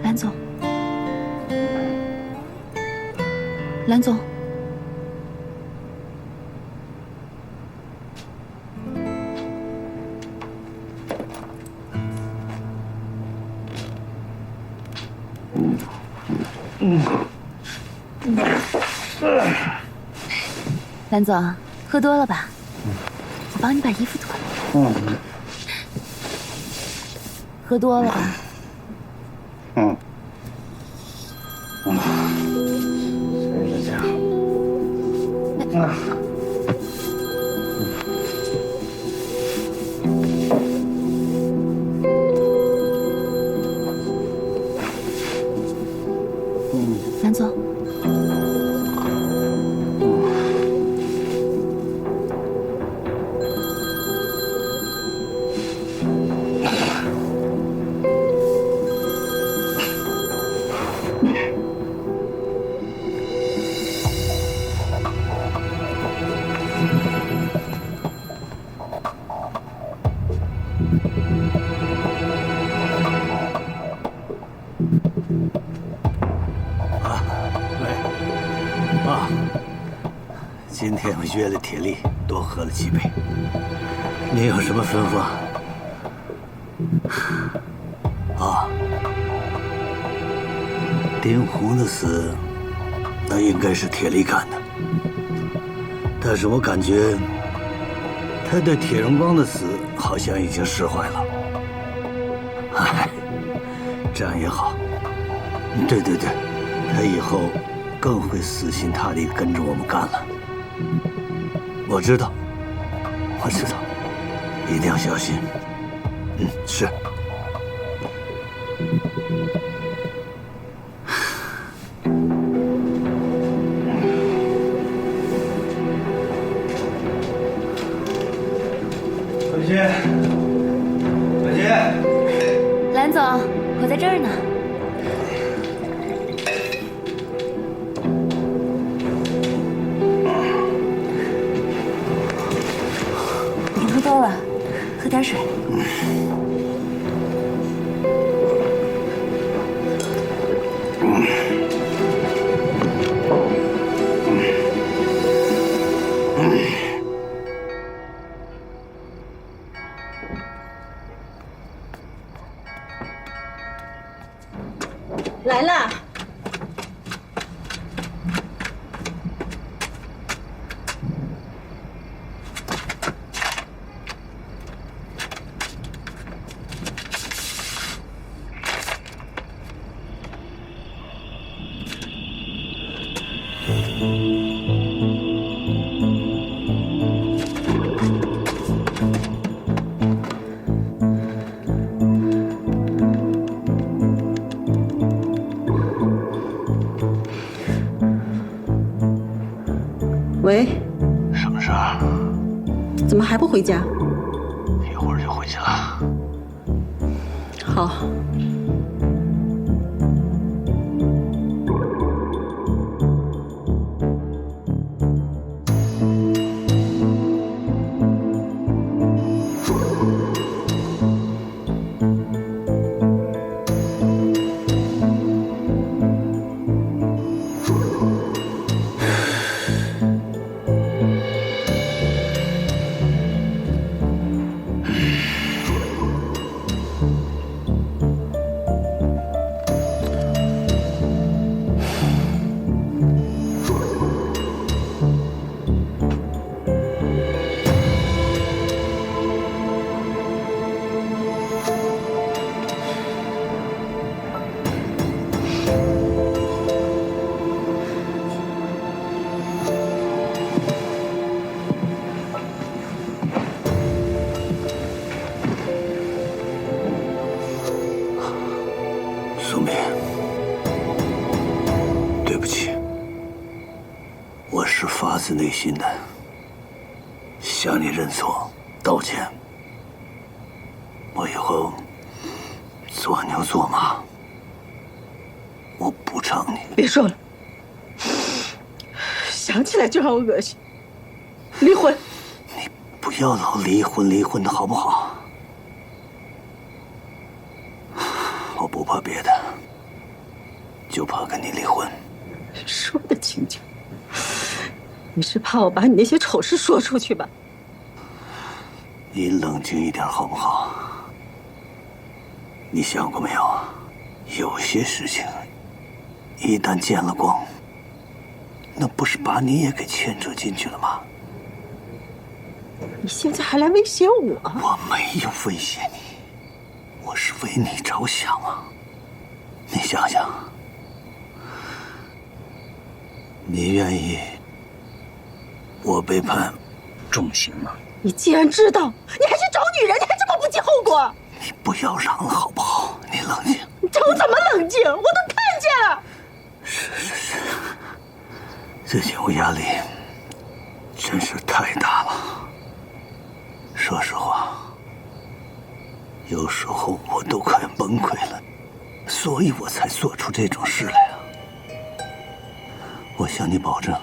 蓝总，蓝总，蓝总，喝多了吧？我帮你把衣服脱了。喝多了吧？谁是这样？蓝总，今天我约了铁力，多喝了几杯。您有什么吩咐？啊，丁红的死，那应该是铁力干的。但是我感觉他对铁荣光的死好像已经释怀了。哎，这样也好。对对对，他以后更会死心塌地跟着我们干了。我知道，我知道，一定要小心。是。文心，文心，蓝总，我在这儿呢。你喝多了，喝点水。来了。喂，什么事儿？怎么还不回家？一会儿就回去了。好。苏敏，对不起，我是发自内心的向你认错、道歉。我以后做牛做马，我补偿你。别说了，想起来就让我恶心。离婚。你不要老离婚的好不好？我不怕别的，就怕跟你离婚。说的轻巧，你是怕我把你那些丑事说出去吧？你冷静一点好不好？你想过没有啊？有些事情一旦见了光，那不是把你也给牵扯进去了吗？你现在还来威胁我？我没有威胁你，我是为你着想啊！你想想，你愿意我被判重刑吗？你既然知道，你还去找女人，你还这么不计后果！你不要嚷了好不好？你冷静。你叫我怎么冷静？我都看见了。是，最近我压力真是太大了。说实话，有时候我都快崩溃了，所以我才做出这种事来啊。我向你保证，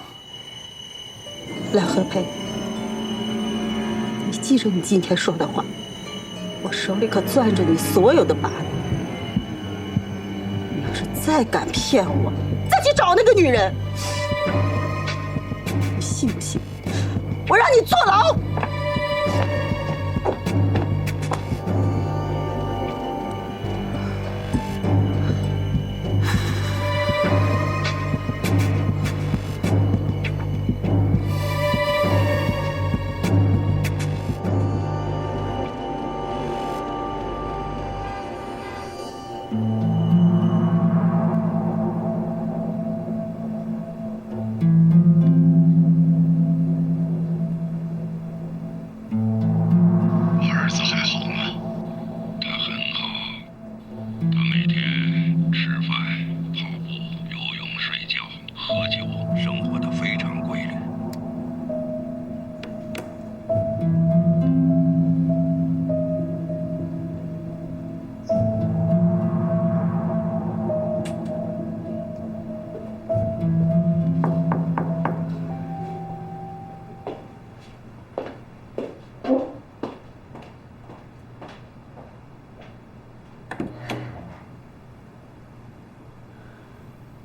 蓝和培，你记着你今天说的话，我手里可攥着你所有的把柄。你要是再敢骗我，再去找那个女人，你信不信我让你坐牢？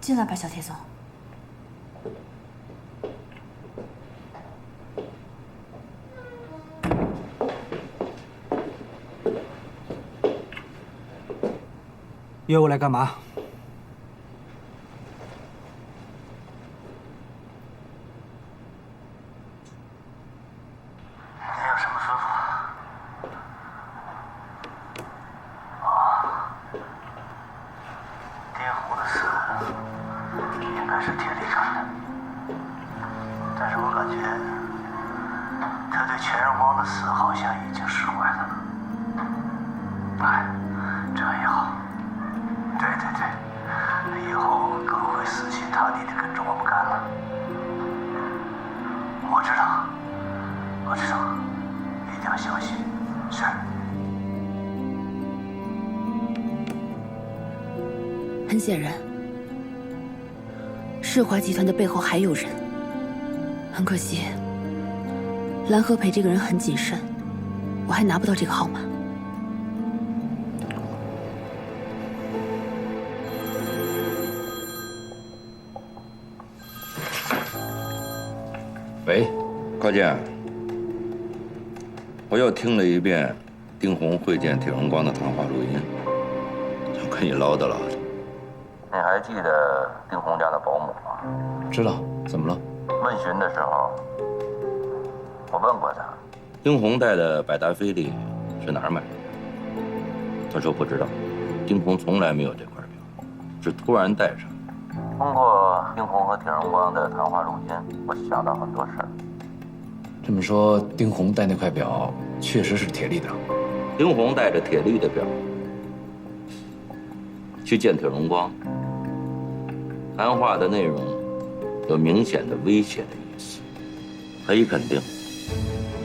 进来吧，小铁总。约我来干嘛？你有什么吩咐？丁虎的死应该是铁力干的，但是我感觉他对钱荣光的死好像已经释怀了。哎，这也好。对，以后更会死心塌地地跟着我们干了。我知道，一定要小心。是。很显然，世华集团的背后还有人。很可惜，蓝和培这个人很谨慎，我还拿不到这个号码。喂，高健，我又听了一遍丁红会见铁荣光的谈话录音，想跟你唠叨唠叨。你还记得丁红家的保姆吗？知道，怎么了？问询的时候，我问过他，丁红戴的百达翡丽是哪儿买的？他说不知道，丁红从来没有这块表，是突然戴上。通过丁红和铁荣光的谈话录音，我想到很多事儿。这么说，丁红戴那块表确实是铁力的。丁红带着铁力的表去见铁荣光，谈话的内容有明显的威胁的意思。可以肯定，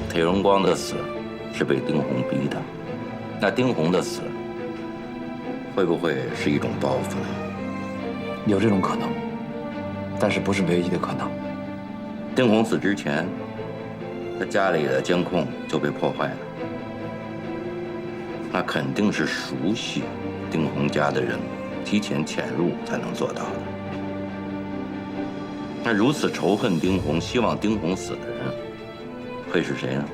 铁荣光的死是被丁红逼的。那丁红的死，会不会是一种报复呢？有这种可能，但是不是唯一的可能。丁红死之前，他家里的监控就被破坏了，那肯定是熟悉丁红家的人提前潜入才能做到的。那如此仇恨丁红、希望丁红死的人，会是谁呢？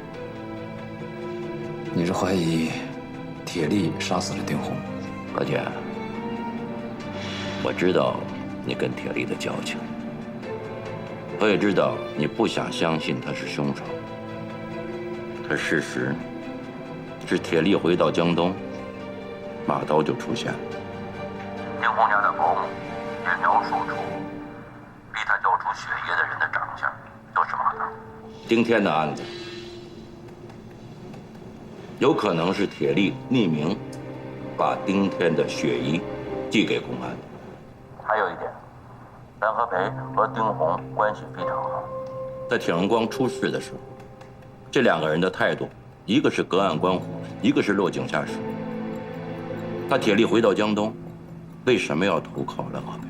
你是怀疑铁力杀死了丁红？何姐，我知道你跟铁力的交情，我也知道你不想相信他是凶手。可事实是，铁力回到江东，马刀就出现了。丁红家的保姆也描述出逼他交出血液的人的长相都是马刀。丁天的案子有可能是铁力匿名把丁天的血衣寄给公安的。还有一点，蓝和培和丁红关系非常好，在铁荣光出事的时候，这两个人的态度，一个是隔岸观火，一个是落井下石。那铁力回到江东，为什么要投靠蓝和培？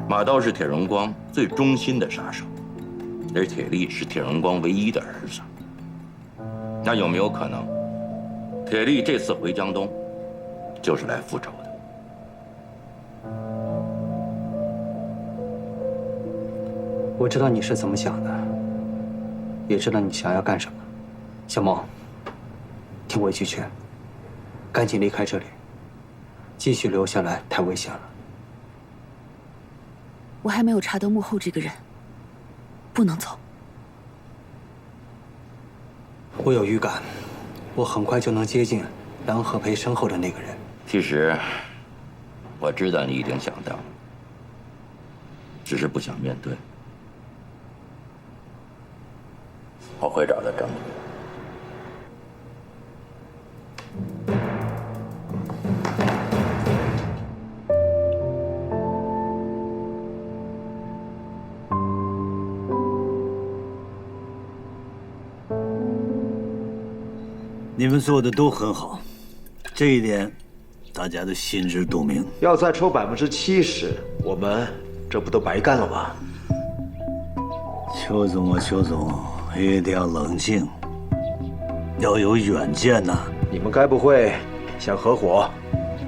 马刀是铁荣光最忠心的杀手，而铁力是铁荣光唯一的儿子。那有没有可能，铁力这次回江东，就是来复仇的？我知道你是怎么想的，也知道你想要干什么。小梦，听我一句劝，赶紧离开这里，继续留下来太危险了。我还没有查到幕后这个人，不能走。我有预感，我很快就能接近蓝和培身后的那个人。其实，我知道你已经想到了，只是不想面对。我会找到证据。你们做的都很好，这一点大家都心知肚明。要再抽70%，我们这不都白干了吗？邱总啊，邱总，一定要冷静，要有远见呐。你们该不会想合伙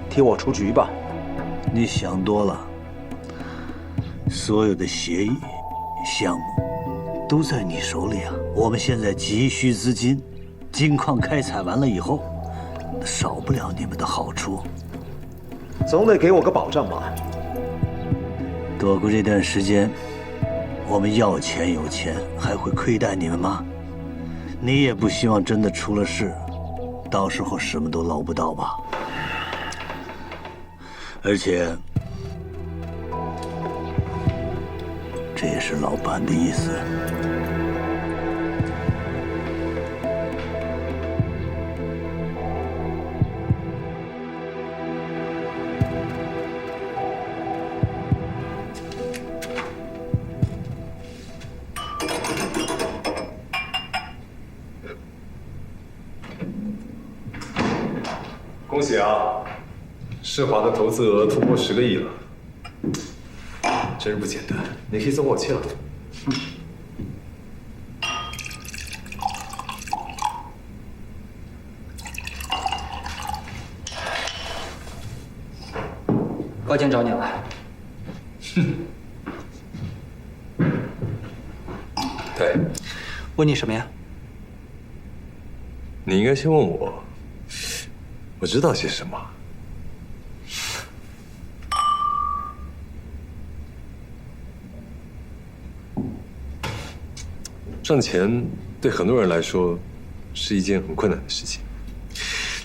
替我出局吧？你想多了，所有的协议、项目都在你手里啊。我们现在急需资金，金矿开采完了以后，少不了你们的好处。总得给我个保障吧？躲过这段时间，我们要钱有钱，还会亏待你们吗？你也不希望真的出了事，到时候什么都捞不到吧？而且，这也是老板的意思。恭喜啊！世华的投资额突破10个亿了，真是不简单。你可以松口气了。高坚找你了。对，问你什么呀？你应该先问我，我知道些什么。赚钱对很多人来说是一件很困难的事情，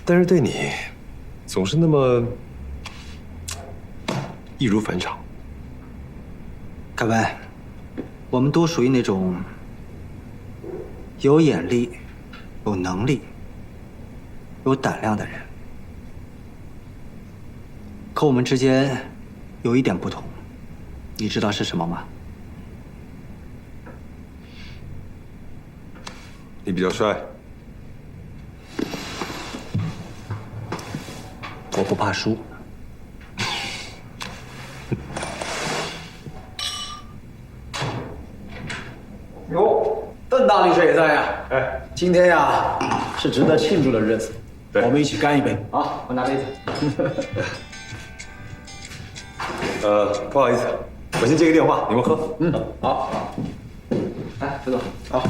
但是对你，总是那么易如反掌。凯文，我们都属于那种有眼力、有能力、有胆量的人，可我们之间有一点不同，你知道是什么吗？你比较帅。我不怕输。哟，邓大律师也在呀！哎，今天呀是值得庆祝的日子，我们一起干一杯。好，我拿杯子。不好意思，我先接个电话，你们喝。好。来，副总。好。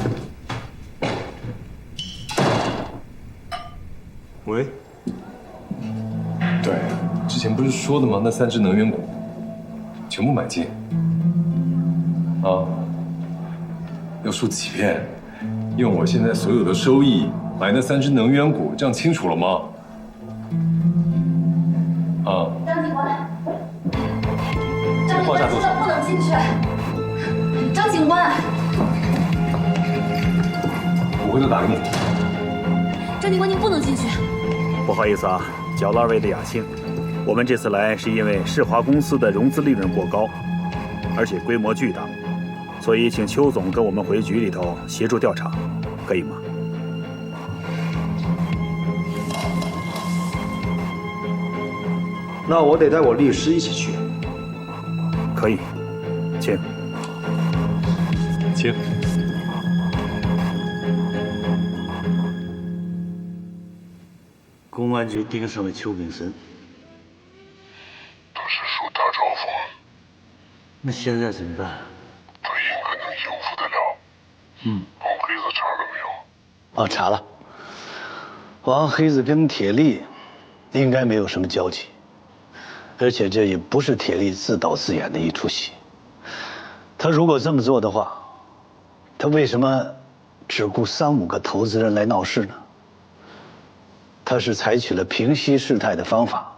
喂。对，之前不是说的吗？那3只能源股全部买进。啊。要说几遍？用我现在所有的收益买那3只能源股，这样清楚了吗？啊。张警官，张警官，知道不能进去。张警官，我回头打给你。张警官，您不能进去。不好意思啊，搅了2位的雅兴。我们这次来是因为世华公司的融资利润过高，而且规模巨大。所以，请邱总跟我们回局里头协助调查，可以吗？那我得带我律师一起去。可以，请。请。公安局盯上了邱炳森。他是说大招风。那现在怎么办？他应该能应付得了。王黑子查了没有？哦，查了。王黑子跟铁力应该没有什么交集，而且这也不是铁力自导自演的一出戏。他如果这么做的话，他为什么只雇3、5个投资人来闹事呢？他是采取了平息事态的方法，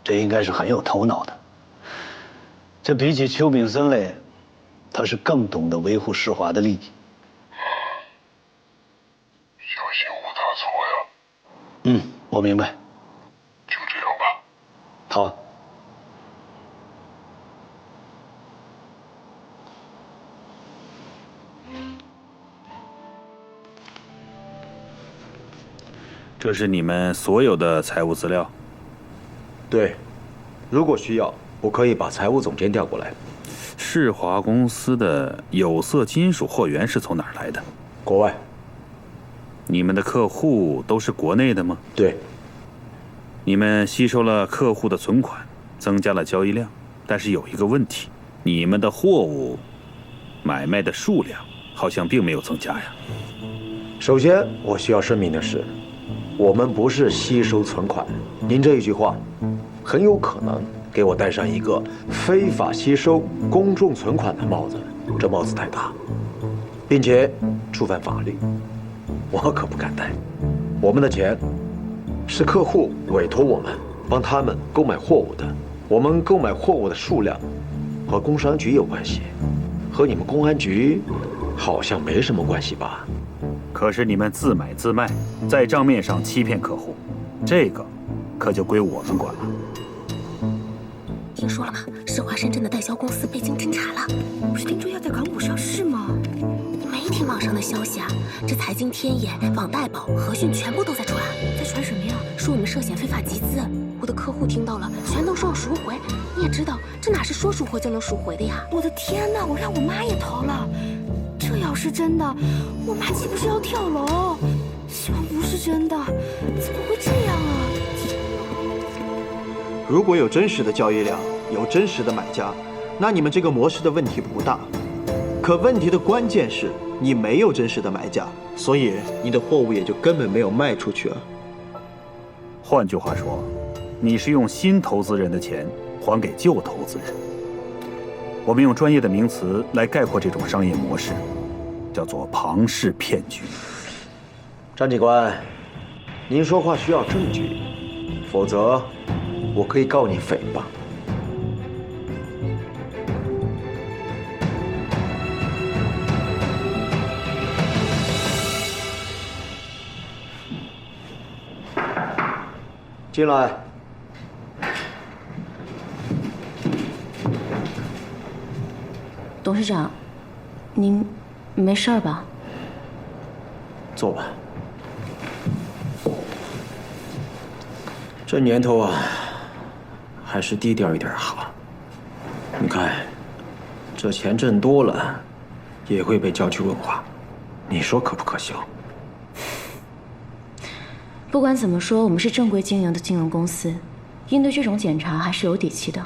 这应该是很有头脑的。这比起邱炳森来，他是更懂得维护世华的利益。小心无他错呀。我明白。就这样吧。好。这是你们所有的财务资料。对，如果需要，我可以把财务总监调过来。世华公司的有色金属货源是从哪儿来的？国外。你们的客户都是国内的吗？对。你们吸收了客户的存款，增加了交易量，但是有一个问题，你们的货物买卖的数量好像并没有增加呀。首先，我需要声明的是，我们不是吸收存款。您这一句话，很有可能给我戴上一个非法吸收公众存款的帽子，这帽子太大，并且触犯法律，我可不敢戴。我们的钱是客户委托我们帮他们购买货物的，我们购买货物的数量和工商局有关系，和你们公安局好像没什么关系吧？可是你们自买自卖，在账面上欺骗客户，这个可就归我们管了。听说了吗？世华深圳的代销公司被经侦查了，不是听说要在港股上市吗？你没听网上的消息啊？这财经天眼、网贷宝、和讯全部都在传，在传什么呀？说我们涉嫌非法集资。我的客户听到了，全都说要赎回。你也知道，这哪是说赎回就能赎回的呀？我的天哪！我让我妈也投了，这要是真的，我妈岂不是要跳楼？希望不是真的，怎么会这样啊？如果有真实的交易量，有真实的买家，那你们这个模式的问题不大。可问题的关键是你没有真实的买家，所以你的货物也就根本没有卖出去啊。换句话说，你是用新投资人的钱还给旧投资人。我们用专业的名词来概括这种商业模式，叫做庞氏骗局。张警官，您说话需要证据，否则我可以告你诽谤。进来。董事长，您没事吧？坐吧。这年头啊，还是低调一点好。你看，这钱挣多了，也会被叫去问话，你说可不可行？不管怎么说，我们是正规经营的金融公司，应对这种检查还是有底气的。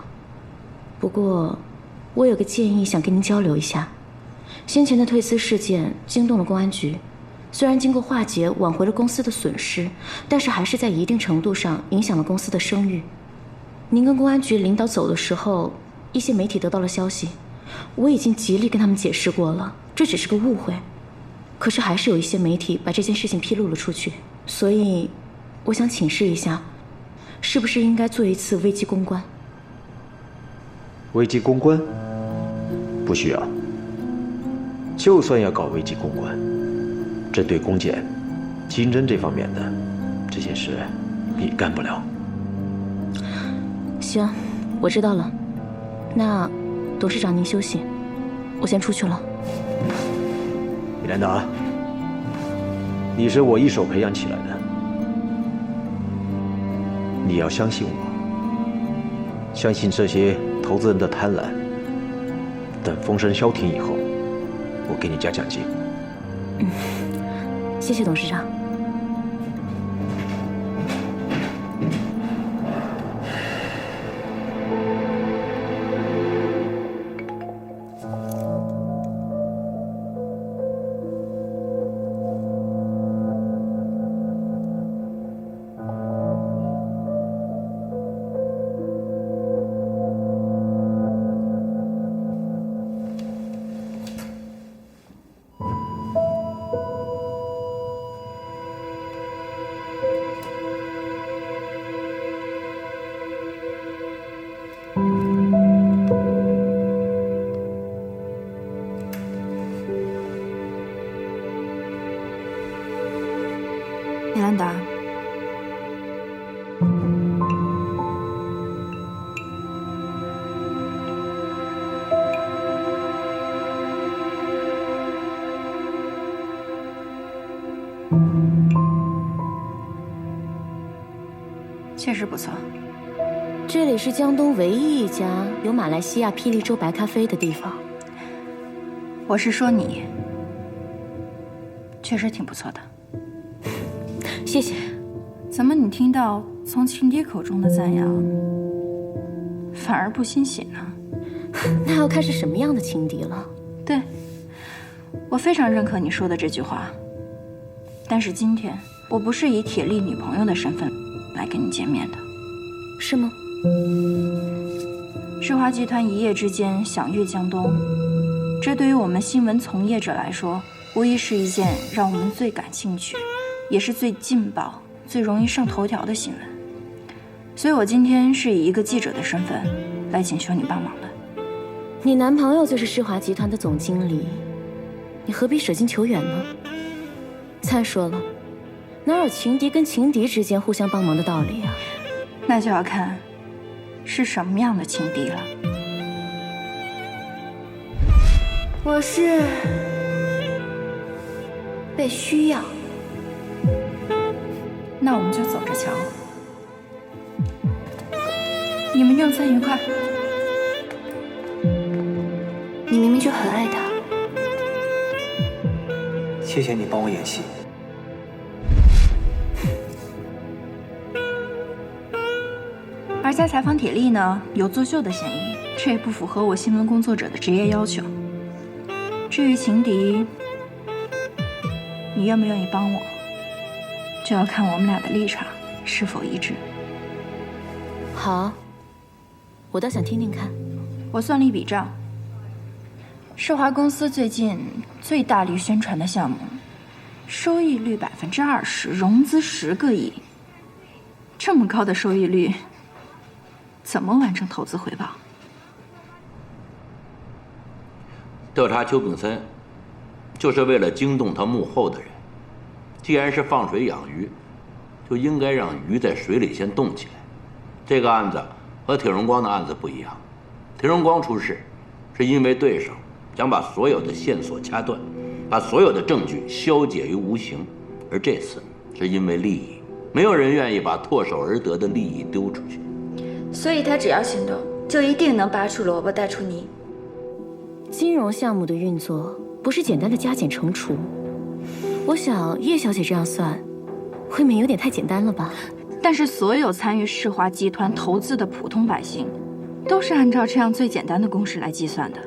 不过，我有个建议想跟您交流一下。先前的退资事件惊动了公安局，虽然经过化解挽回了公司的损失，但是还是在一定程度上影响了公司的声誉。您跟公安局领导走的时候，一些媒体得到了消息，我已经极力跟他们解释过了，这只是个误会。可是还是有一些媒体把这件事情披露了出去，所以我想请示一下，是不是应该做一次危机公关？危机公关？不需要。就算要搞危机公关，针对公检、经侦这方面的这些事，你干不了。行，我知道了。那董事长您休息，我先出去了。米兰达，你是我一手培养起来的，你要相信我，相信这些投资人的贪婪。等风声消停以后，我给你加奖金。谢谢董事长。米兰达，确实不错。这里是江东唯一一家有马来西亚霹雳州白咖啡的地方。我是说你，确实挺不错的。谢谢。怎么你听到从情敌口中的赞扬，反而不欣喜呢？那要看是什么样的情敌了。对，我非常认可你说的这句话。但是今天我不是以铁力女朋友的身份来跟你见面的，是吗？世华集团一夜之间享誉江东，这对于我们新闻从业者来说，无疑是一件让我们最感兴趣，也是最劲爆、最容易上头条的新闻。所以我今天是以一个记者的身份来请求你帮忙的。你男朋友就是世华集团的总经理，你何必舍近求远呢？再说了，哪有情敌跟情敌之间互相帮忙的道理啊？那就要看是什么样的情敌了。我是被需要。那我们就走着瞧。你们用餐愉快。你明明就很爱他。谢谢你帮我演戏。而在采访铁力呢，有作秀的嫌疑，这也不符合我新闻工作者的职业要求。至于情敌，你愿不愿意帮我，就要看我们俩的立场是否一致。好，我倒想听听看。我算了一笔账，世华公司最近最大力宣传的项目，收益率20%，融资10个亿，这么高的收益率，怎么完成投资回报？调查邱炳森，就是为了惊动他幕后的人。既然是放水养鱼，就应该让鱼在水里先动起来。这个案子和铁荣光的案子不一样，铁荣光出事是因为对手想把所有的线索掐断，把所有的证据消解于无形，而这次是因为利益，没有人愿意把唾手而得的利益丢出去。所以他只要行动，就一定能拔出萝卜带出泥。金融项目的运作不是简单的加减乘除，我想叶小姐这样算，未免有点太简单了吧？但是所有参与世华集团投资的普通百姓，都是按照这样最简单的公式来计算的。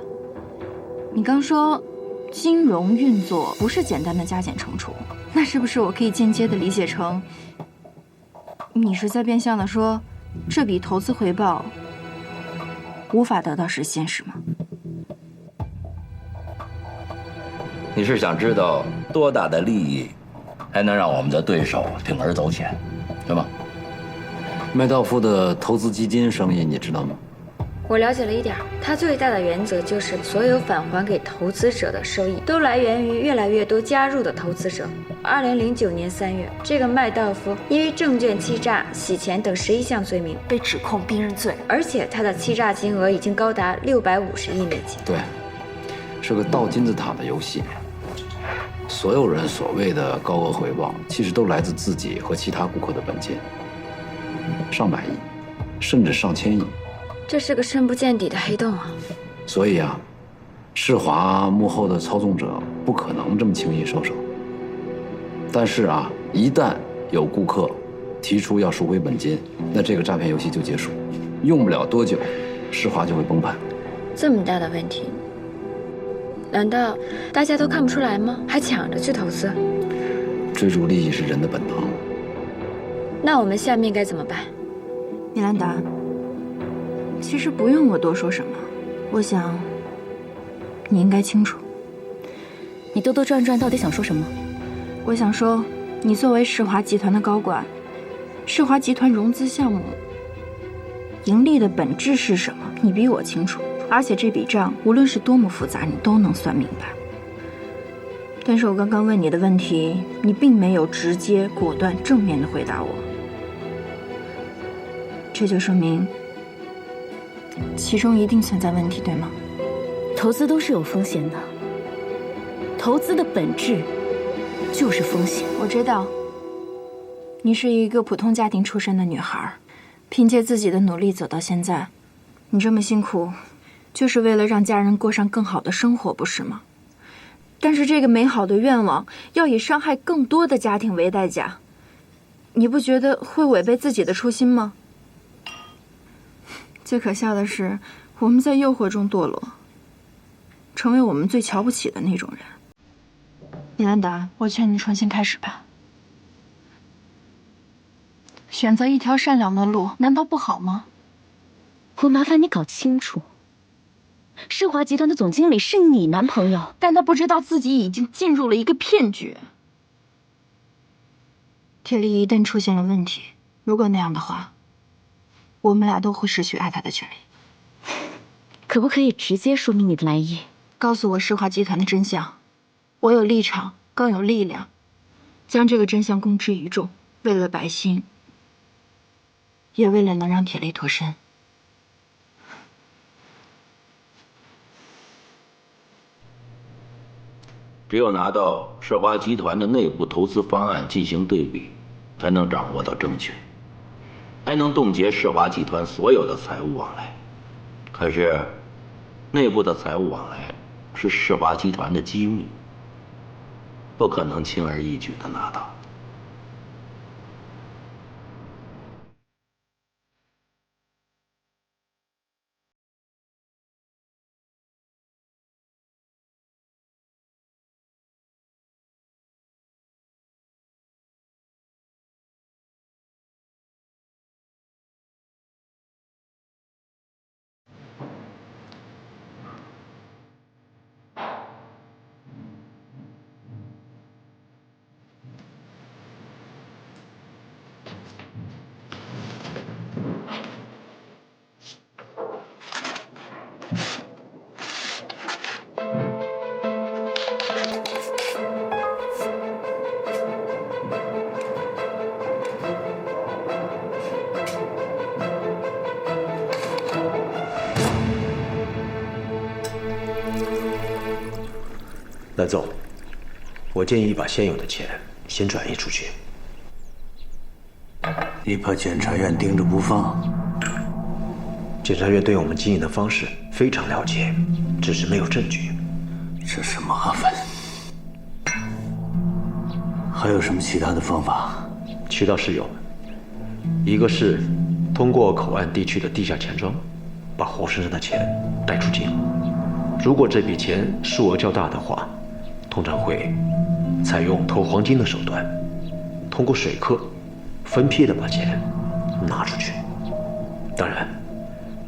你刚说金融运作不是简单的加减乘除，那是不是我可以间接的理解成，你是在变相的说，这笔投资回报无法得到实现，是吗？你是想知道多大的利益，还能让我们的对手铤而走险，是吗？麦道夫的投资基金生意你知道吗？我了解了一点，他最大的原则就是所有返还给投资者的收益都来源于越来越多加入的投资者。2009年3月，这个麦道夫因为证券欺诈、洗钱等11项罪名被指控并认罪，而且他的欺诈金额已经高达650亿美金。对，是个倒金字塔的游戏。所有人所谓的高额回报，其实都来自自己和其他顾客的本金，上百亿，甚至上千亿。这是个深不见底的黑洞啊！所以啊，世华幕后的操纵者不可能这么轻易收手。但是啊，一旦有顾客提出要赎回本金，那这个诈骗游戏就结束，用不了多久，世华就会崩盘。这么大的问题，难道大家都看不出来吗？还抢着去投资？追逐利益是人的本能。那我们下面该怎么办？米兰达，其实不用我多说什么，我想你应该清楚。你兜兜转转到底想说什么？我想说，你作为世华集团的高管，世华集团融资项目盈利的本质是什么？你比我清楚，而且这笔账无论是多么复杂，你都能算明白。但是我刚刚问你的问题，你并没有直接、果断、正面的回答我，这就说明其中一定存在问题，对吗？投资都是有风险的，投资的本质就是风险。我知道，你是一个普通家庭出身的女孩，凭借自己的努力走到现在，你这么辛苦，就是为了让家人过上更好的生活，不是吗？但是这个美好的愿望要以伤害更多的家庭为代价，你不觉得会违背自己的初心吗？最可笑的是，我们在诱惑中堕落，成为我们最瞧不起的那种人。米兰达，我劝你重新开始吧，选择一条善良的路，难道不好吗？我麻烦你搞清楚，世华集团的总经理是你男朋友，但他不知道自己已经进入了一个骗局。铁力一旦出现了问题，如果那样的话，我们俩都会失去爱他的权利。可不可以直接说明你的来意？告诉我世华集团的真相，我有立场，更有力量，将这个真相公之于众，为了百姓，也为了能让铁力脱身。只有拿到世华集团的内部投资方案进行对比，才能掌握到正确，还能冻结世华集团所有的财务往来。可是，内部的财务往来是世华集团的机密，不可能轻而易举的拿到。蓝总，我建议把现有的钱先转移出去。你把检察院盯着不放，检察院对我们经营的方式非常了解，只是没有证据。这是麻烦。还有什么其他的方法？渠道是有，一个是通过口岸地区的地下钱庄，把活生生的钱带出境。如果这笔钱数额较大的话，通常会采用投黄金的手段，通过水客分批的把钱拿出去。当然，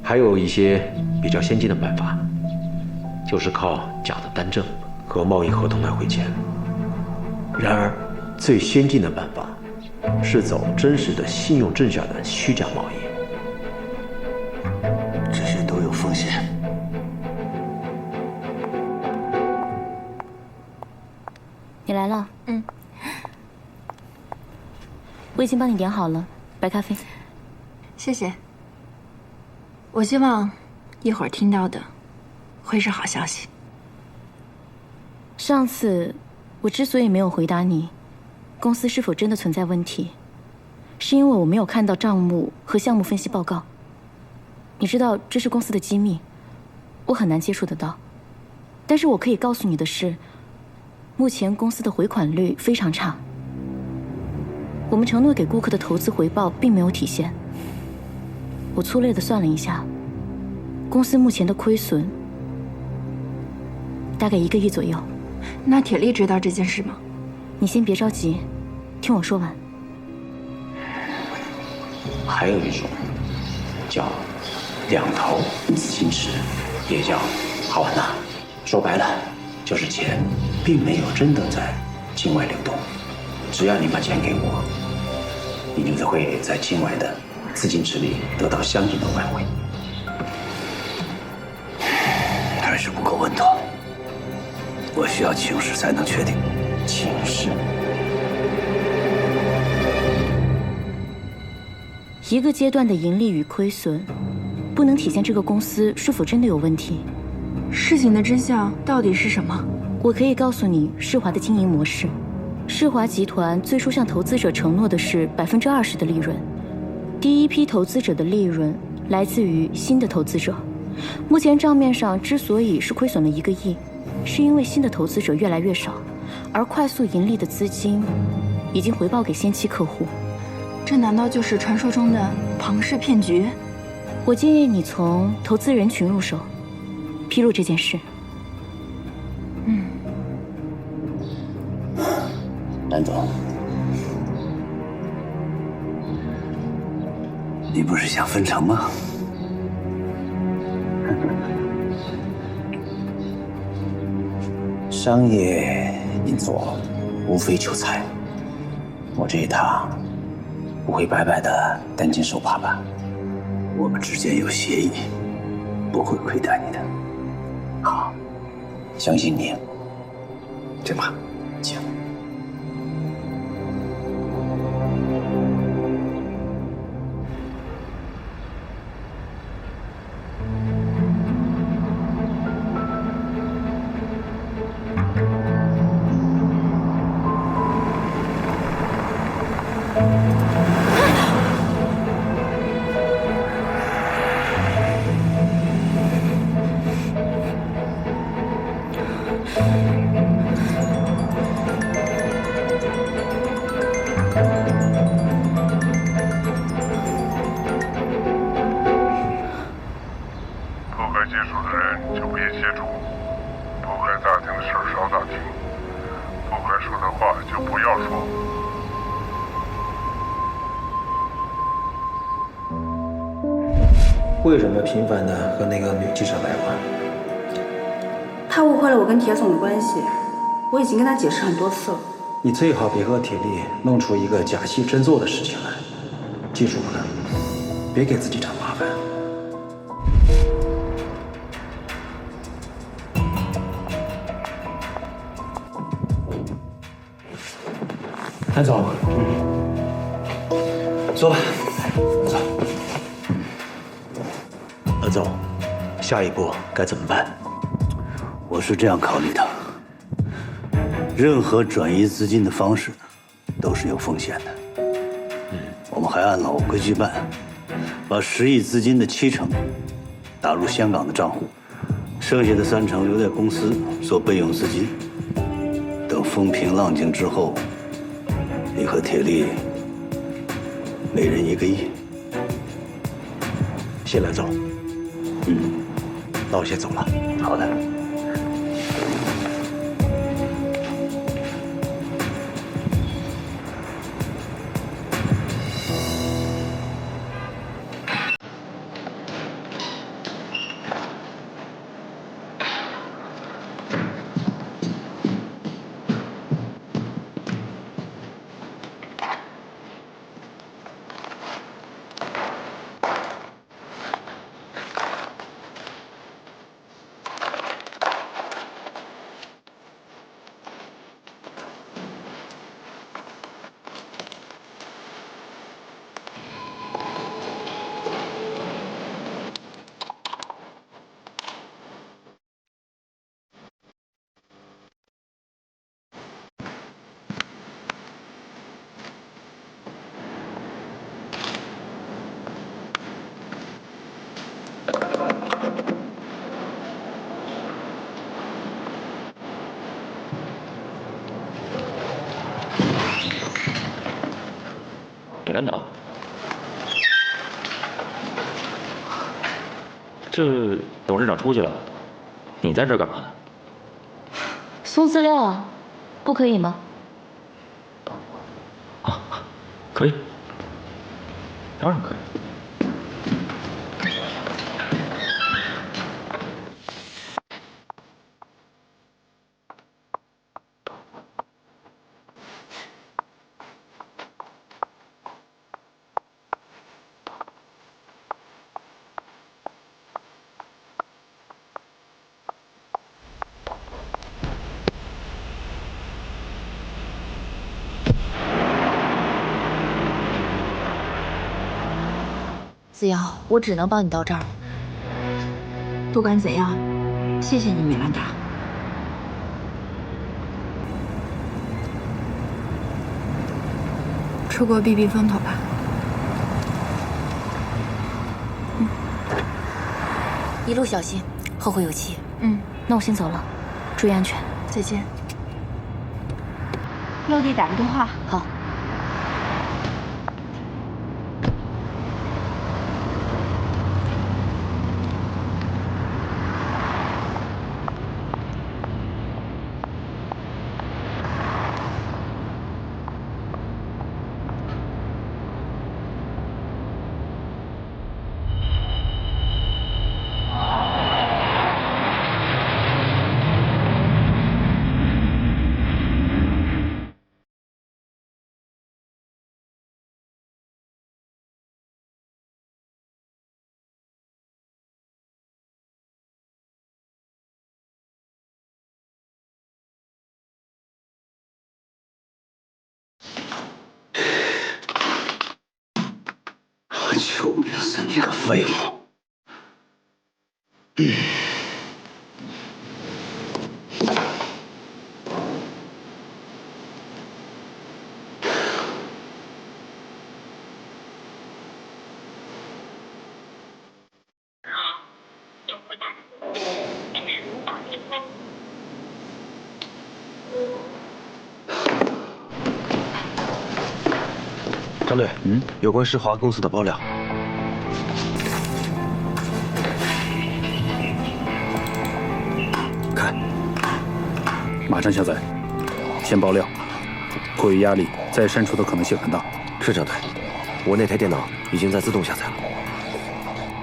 还有一些比较先进的办法，就是靠假的单证和贸易合同来汇钱。然而，最先进的办法是走真实的信用证下的虚假贸易。这些都有风险。你来了。我已经帮你点好了白咖啡。谢谢。我希望一会儿听到的会是好消息。上次我之所以没有回答你，公司是否真的存在问题，是因为我没有看到账目和项目分析报告。你知道这是公司的机密，我很难接触得到。但是我可以告诉你的是，目前公司的回款率非常差，我们承诺给顾客的投资回报并没有体现。我粗略地算了一下，公司目前的亏损大概1个亿左右。那铁力知道这件事吗？你先别着急，听我说完。还有一种叫两头资金池，也叫好玩呐。说白了，就是钱并没有真的在境外流动，只要你把钱给我，你就会在境外的资金池里得到相应的外汇。还是不够稳妥，我需要情势才能确定。情势。一个阶段的盈利与亏损，不能体现这个公司是否真的有问题。事情的真相到底是什么？我可以告诉你世华的经营模式。世华集团最初向投资者承诺的是20%的利润，第一批投资者的利润来自于新的投资者。目前账面上之所以是亏损了1个亿，是因为新的投资者越来越少，而快速盈利的资金已经回报给先期客户。这难道就是传说中的庞氏骗局？我建议你从投资人群入手，披露这件事。蓝总，你不是想分成吗？商业运作无非求财，我这一趟不会白白的担惊受怕吧？我们之间有协议，不会亏待你的。好，相信你。这吧，请。为什么频繁的和那个女记者来往？他误会了我跟铁总的关系，我已经跟他解释很多次了。你最好别和铁力弄出一个假戏真做的事情来，记住了，别给自己找麻烦。韩总，坐吧，走。何总，下一步该怎么办？我是这样考虑的：任何转移资金的方式都是有风险的。我们还按老规矩办，把10亿资金的70%打入香港的账户，剩下的30%留在公司做备用资金。等风平浪静之后，你和铁力每人1个亿。先来走。那我先走了。好的。领导，这董事长出去了，你在这儿干嘛呢？送资料啊，不可以吗？啊，可以，当然可以。子瑶，我只能帮你到这儿。不管怎样，谢谢你，米兰达。出国避避风头吧。一路小心，后会有期。那我先走了，注意安全。再见。落地打个电话。好。救命死你个废物！张队，有关世华公司的爆料。看，马上下载，先爆料，迫于压力，再删除的可能性很大。是张队，我那台电脑已经在自动下载了。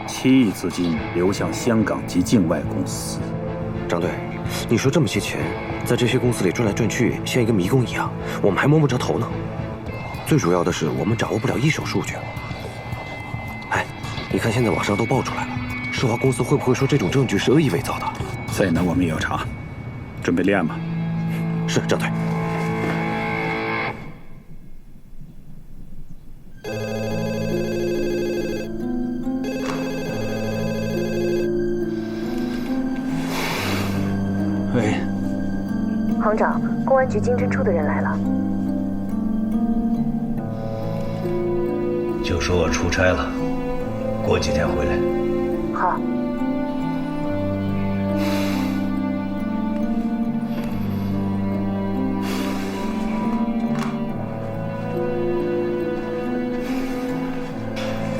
7亿资金流向香港及境外公司。张队，你说这么些钱在这些公司里转来转去，像一个迷宫一样，我们还摸不着头呢。最主要的是，我们掌握不了一手数据。哎，你看现在网上都爆出来了，世华公司会不会说这种证据是恶意伪造的？再难我们也要查。准备立案吧。是，张队。喂，行长，公安局经侦处的人来了。就说我出差了，过几天回来。好。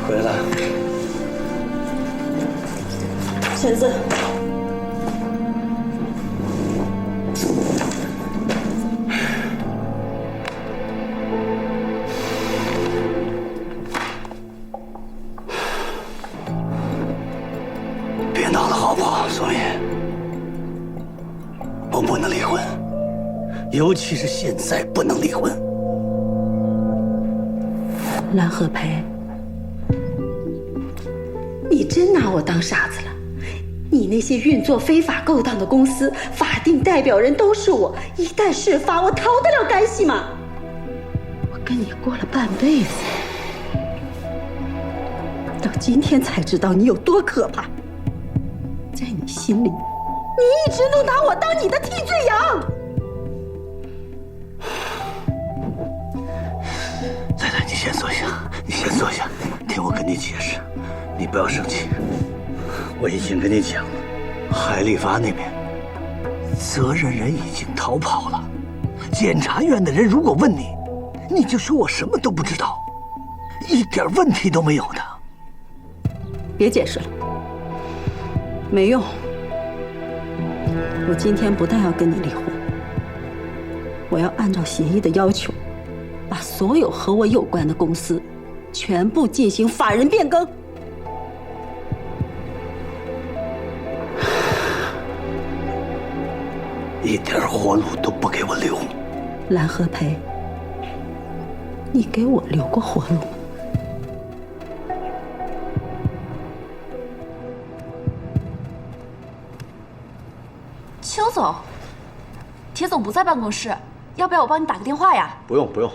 回来。贤子。别闹了，好不好，宋林？我不能离婚，尤其是现在不能离婚。蓝和培，你真拿我当傻子了？你那些运作非法勾当的公司，法定代表人都是我，一旦事发，我逃得了干系吗？我跟你过了半辈子，到今天才知道你有多可怕。在你心里，你一直能拿我当你的替罪羊。来来，你先坐下，你先坐下，听我跟你解释，你不要生气。我已经跟你讲了，海立发那边责任人已经逃跑了。检察院的人如果问你，你就说我什么都不知道，一点问题都没有的。别解释了，没用。我今天不但要跟你离婚，我要按照协议的要求，把所有和我有关的公司全部进行法人变更。一点活路都不给我留。蓝和培，你给我留过活路吗？邱总，铁总不在办公室，要不要我帮你打个电话呀？不用不用。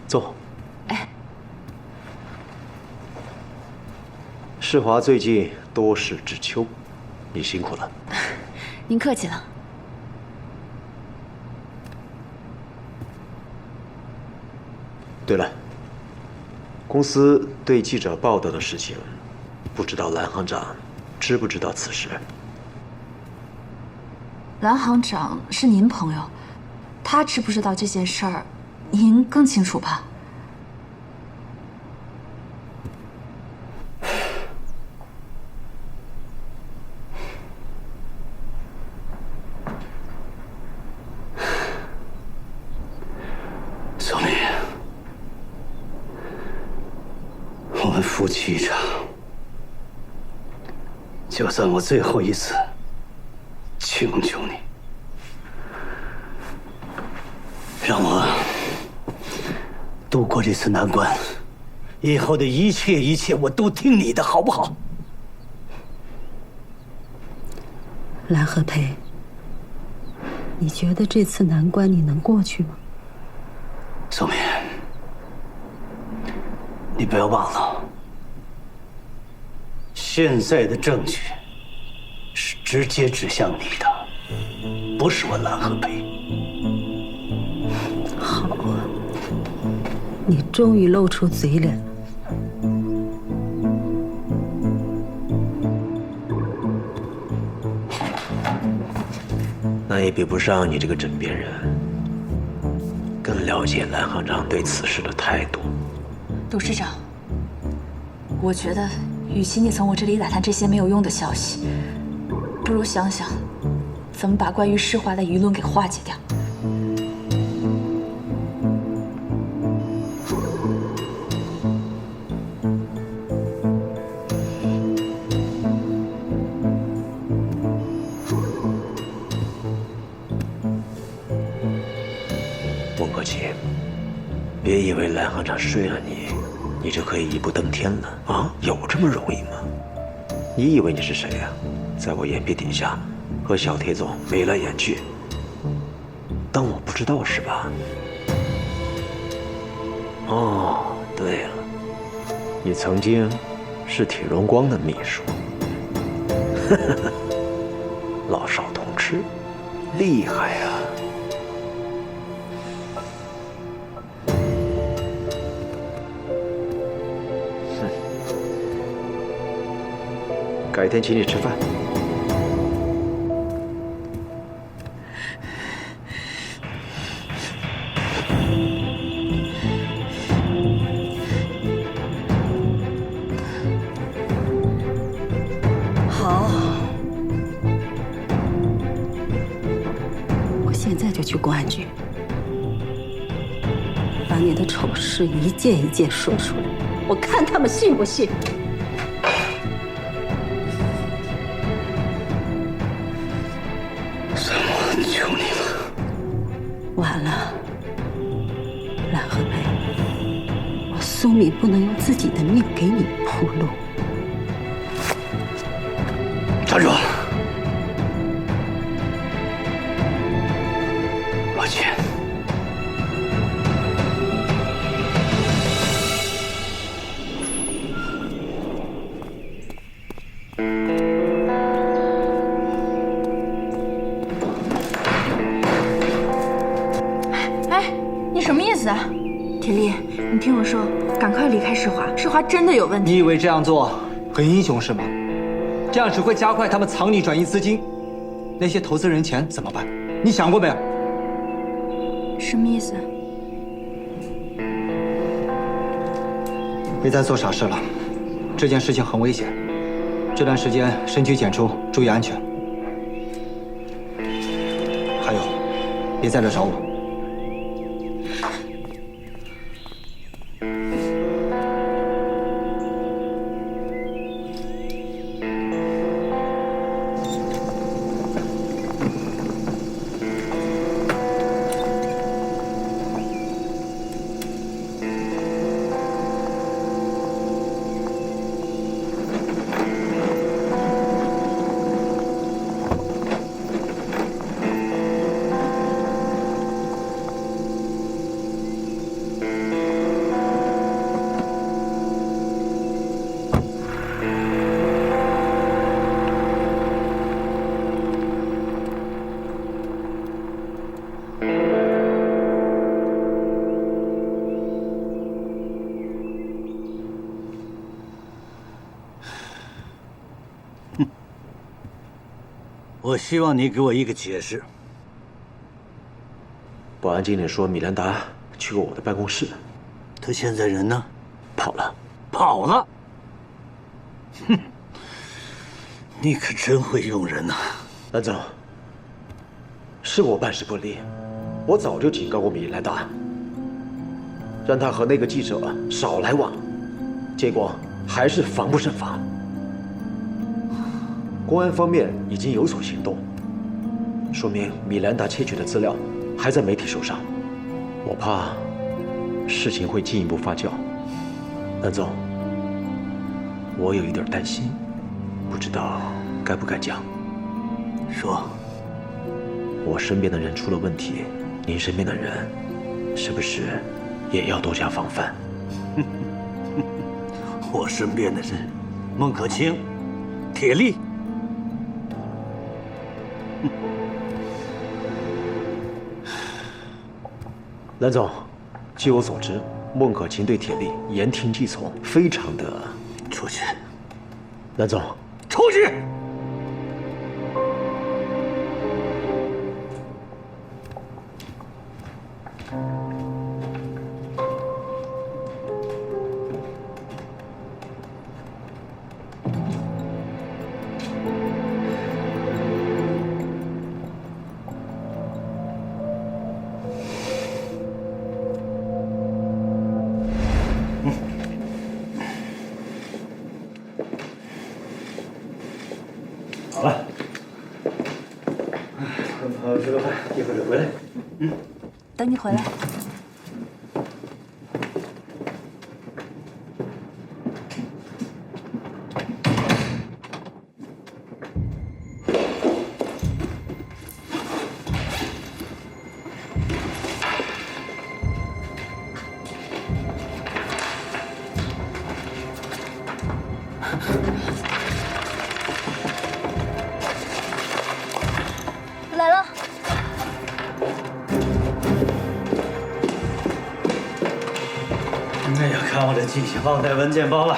坐。哎。世华最近多事之秋，你辛苦了。您客气了。对了，公司对记者报道的事情，不知道蓝行长知不知道此事？蓝行长是您朋友，他知不知道这件事儿，您更清楚吧？宋林，我们夫妻一场，就算我最后一次，求求你，让我度过这次难关，以后的一切我都听你的，好不好？蓝和培，你觉得这次难关你能过去吗？宋明，你不要忘了，现在的证据是直接指向你的，不是我蓝和培。好啊，你终于露出嘴脸了。那也比不上你这个枕边人更了解蓝行长对此事的态度。董事长，我觉得，与其你从我这里打探这些没有用的消息，不如想想怎么把关于世华的舆论给化解掉。孟可琪，别以为蓝行长睡了你，你就可以一步登天了啊！有这么容易吗？你以为你是谁呀？在我眼皮底下和小铁总眉来眼去，当我不知道是吧？哦，对了，你曾经是铁荣光的秘书，老少通吃，厉害呀！改天请你吃饭。好，我现在就去公安局，把你的丑事一件一件说出来，我看他们信不信。三毛，求你了！完了，蓝和梅，我苏敏不能用自己的命给你铺路。站住！我去。哎，你什么意思啊？铁力，你听我说，赶快离开世华，世华真的有问题。你以为这样做很英雄是吗？这样只会加快他们藏匿转移资金，那些投资人钱怎么办？你想过没有？什么意思？别再做傻事了，这件事情很危险。这段时间深居简出，注意安全。还有，别再来找我。我希望你给我一个解释。保安经理说米兰达去过我的办公室，他现在人呢？跑了。跑了？哼，你可真会用人呐！蓝总，是我办事不力，我早就警告过米兰达，让他和那个记者少来往，结果还是防不胜防。公安方面已经有所行动，说明米兰达窃取的资料还在媒体手上，我怕事情会进一步发酵。蓝总，我有一点担心，不知道该不该讲。说，我身边的人出了问题，您身边的人是不是也要多加防范？我身边的人，孟可卿、铁力。蓝总，据我所知，孟可卿对铁力言听计从，非常的……出去！蓝总，出去！好了，跟朋友吃个饭，一会儿就回来。等你回来。来了。哎呀，看我这记性忘带文件包了。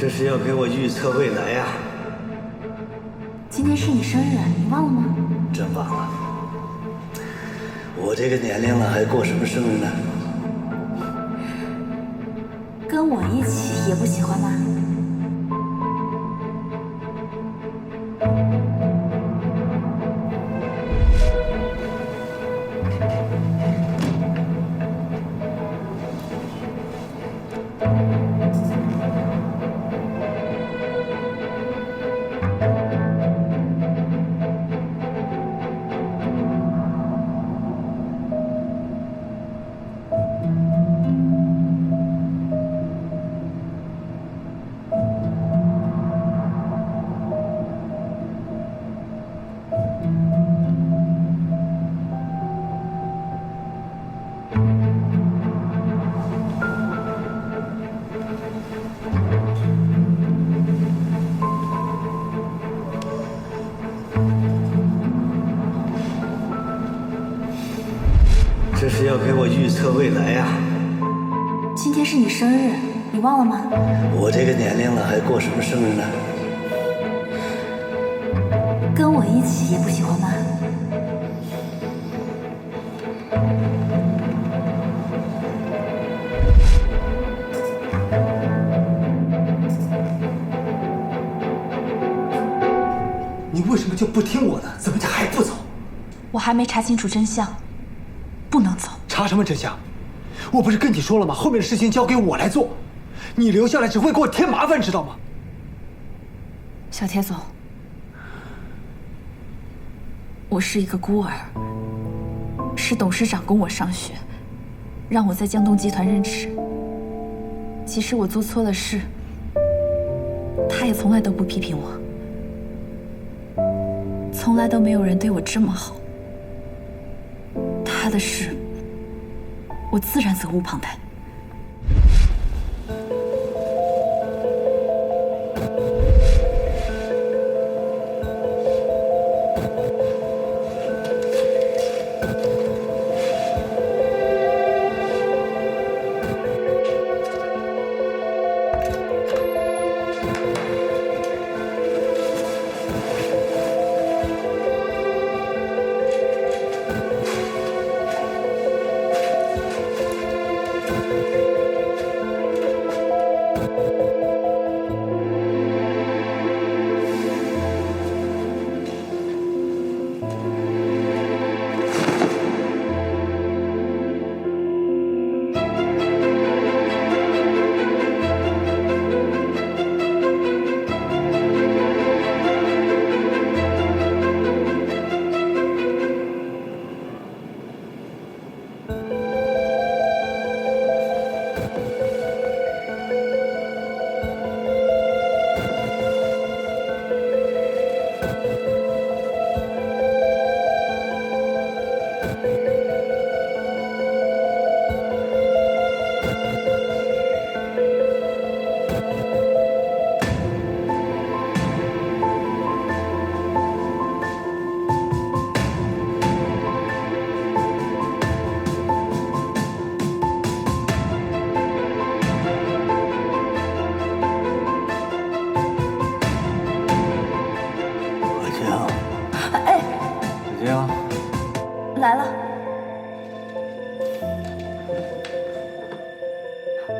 这是要给我预测未来呀！今天是你生日，你忘了吗？真忘了。我这个年龄了，还过什么生日呢？跟我一起也不喜欢吗？这是要给我预测未来呀！今天是你生日，你忘了吗？我这个年龄了，还过什么生日呢？跟我一起也不喜欢吗？你为什么就不听我的？怎么还不走？我还没查清楚真相，不能走。查什么真相？我不是跟你说了吗？后面的事情交给我来做，你留下来只会给我添麻烦，知道吗？小铁总，我是一个孤儿，是董事长供我上学，让我在江东集团任职。即使我做错了事，他也从来都不批评我，从来都没有人对我这么好。他的事，我自然责无旁贷。来了，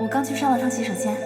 我刚去上了趟洗手间。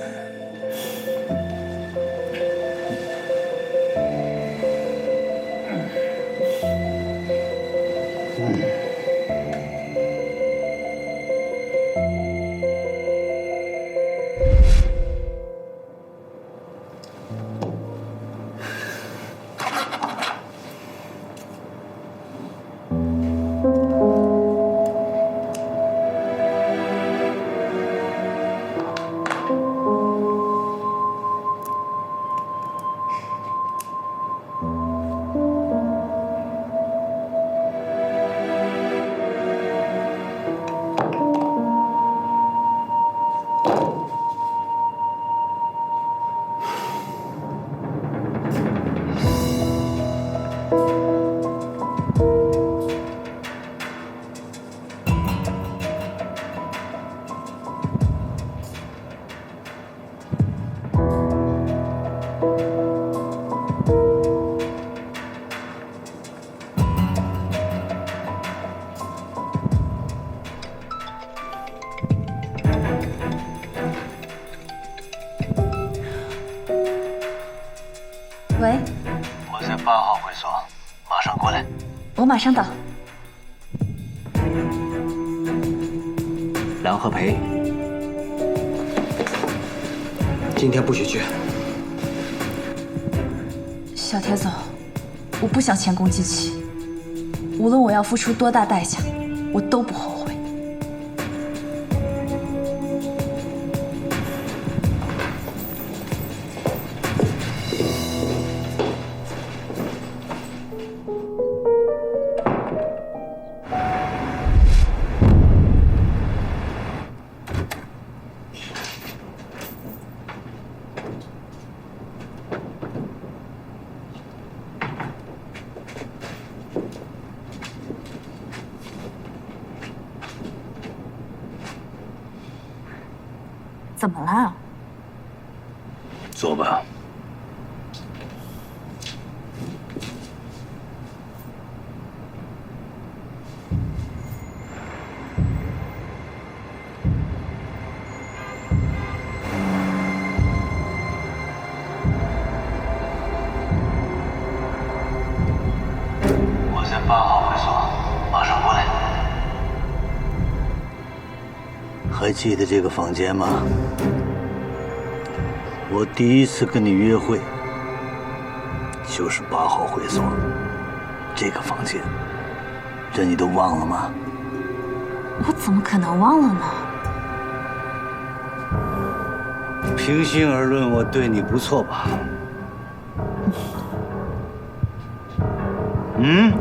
马上到。梁和培，今天不许去。小铁总，我不想前功尽弃，无论我要付出多大代价，我都不后悔。怎么了？坐吧。我在8号会所，马上过来。还记得这个房间吗？我第一次跟你约会，就是8号会所这个房间，这你都忘了吗？我怎么可能忘了呢？平心而论，我对你不错吧？嗯？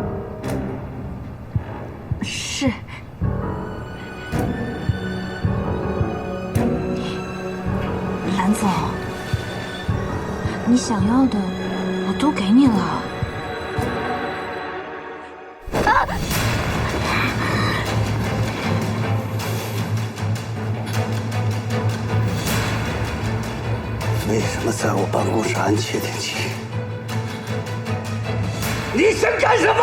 是。蓝总，你想要的我都给你了。啊！为什么在我办公室安窃听器？你想干什么？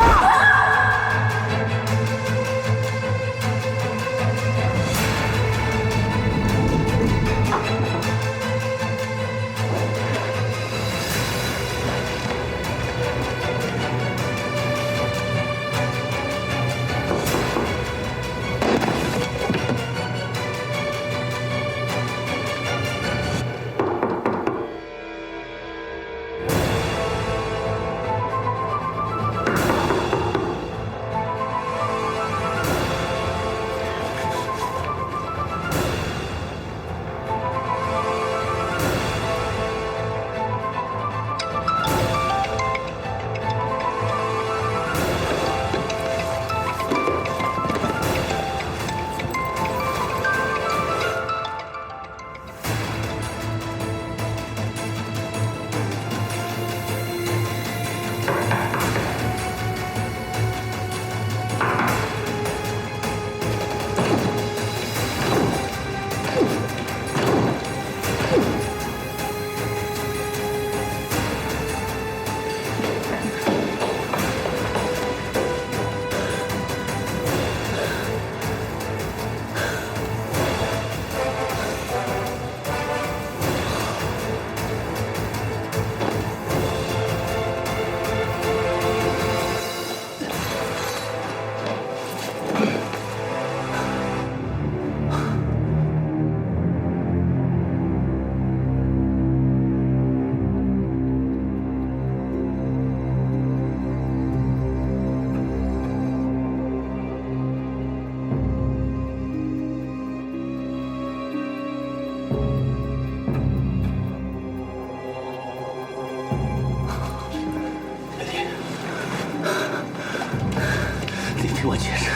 听我解释，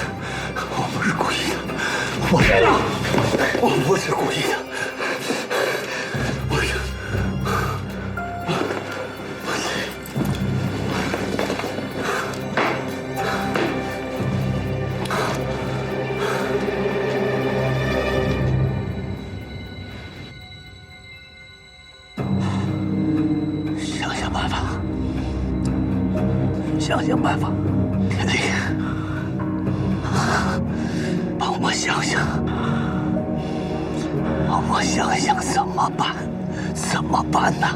我不是故意的，我不是故意的，想办法，想办法，铁力。帮我想想，怎么办？怎么办呢？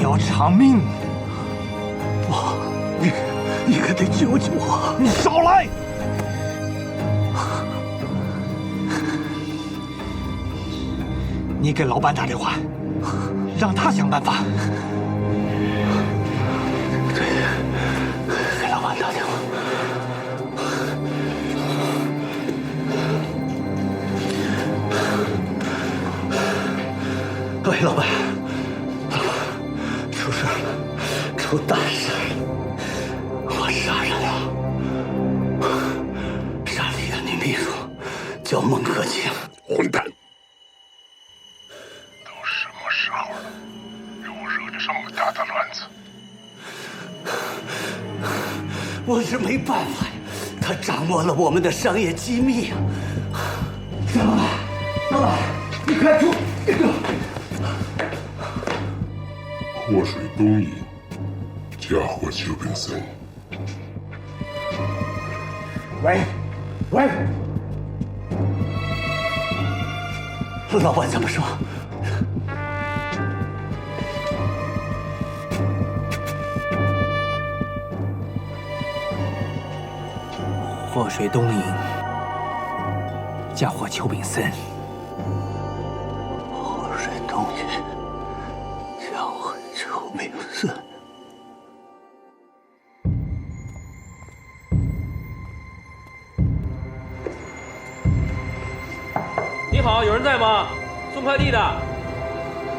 要偿命。你可得救救我！你少来！你给老板打电话，让他想办法。对，给老板打电话。喂，老板，出事了，出大事了！我杀人了，杀了一个女秘书，叫孟可卿。混蛋！都什么时候了，给我惹这么大的乱子？我是没办法呀，他掌握了我们的商业机密呀。老板，老板，你快出！祸水东引，嫁祸邱炳森。喂，老板怎么说？祸水东引，嫁祸邱炳森。祸水东引，嫁祸邱炳森。你好，有人在吗？送快递的，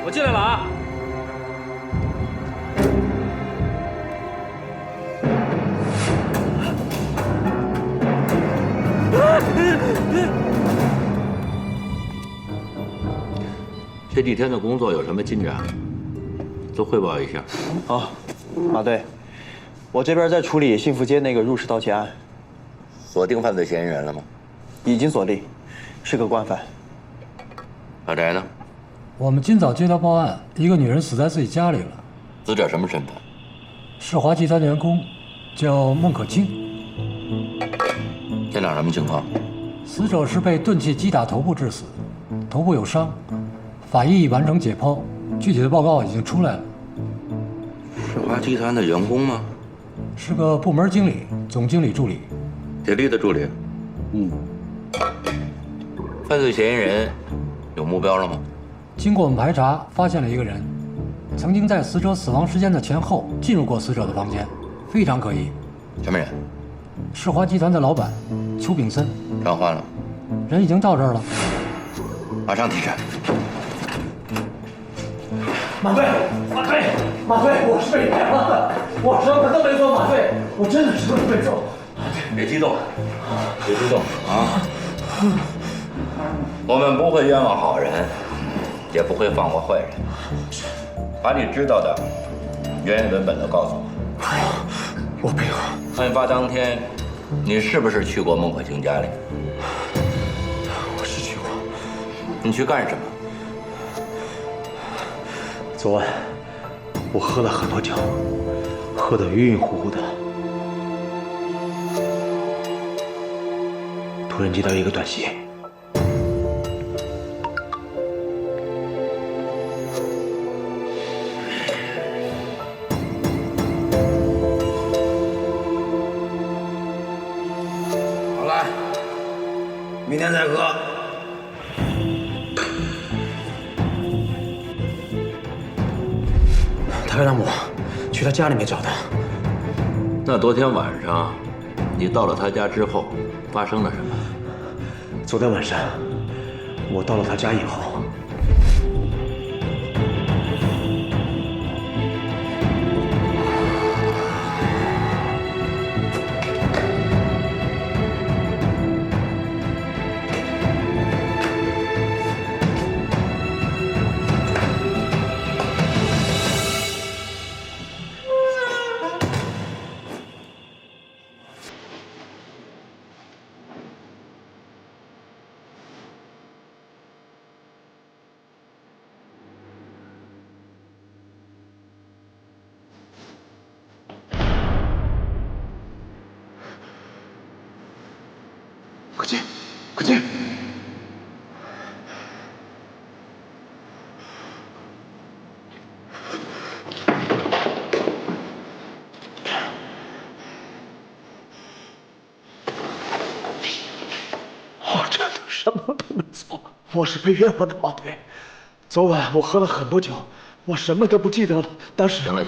我进来了啊。这几天的工作有什么进展？都汇报一下。好，马队，我这边在处理幸福街那个入室盗窃案。锁定犯罪嫌疑人了吗？已经锁定，是个惯犯。老翟呢？我们今早接到报案，一个女人死在自己家里了。死者什么身份？世华集团的员工，叫孟可卿。现场什么情况？死者是被钝器击打头部致死，头部有伤，法医已完成解剖，具体的报告已经出来了。世华集团的员工吗？是个部门经理，总经理助理。铁力的助理。犯罪嫌疑人有目标了吗？经过我们排查，发现了一个人，曾经在死者死亡时间的前后进入过死者的房间，非常可疑。什么人？世华集团的老板邱炳森。传唤了，人已经到这儿了，马上提审。马队，我是被骗了，我什么都没做，马队，我真的什么都没做。别激动，别激动啊！我们不会冤枉好人，也不会放过坏人。把你知道的原原本本的告诉我。我没有。案发当天，你是不是去过孟可卿家里？我是去过。你去干什么？昨晚我喝了很多酒，喝得晕晕乎乎的。突然接到一个短信。好了，明天再喝。他让我去他家里面找他。那昨天晚上，你到了他家之后，发生了什么？昨天晚上，我到了他家以后，可卿，我是被冤枉的，王队。昨晚我喝了很多酒，我什么都不记得了。当时……行了，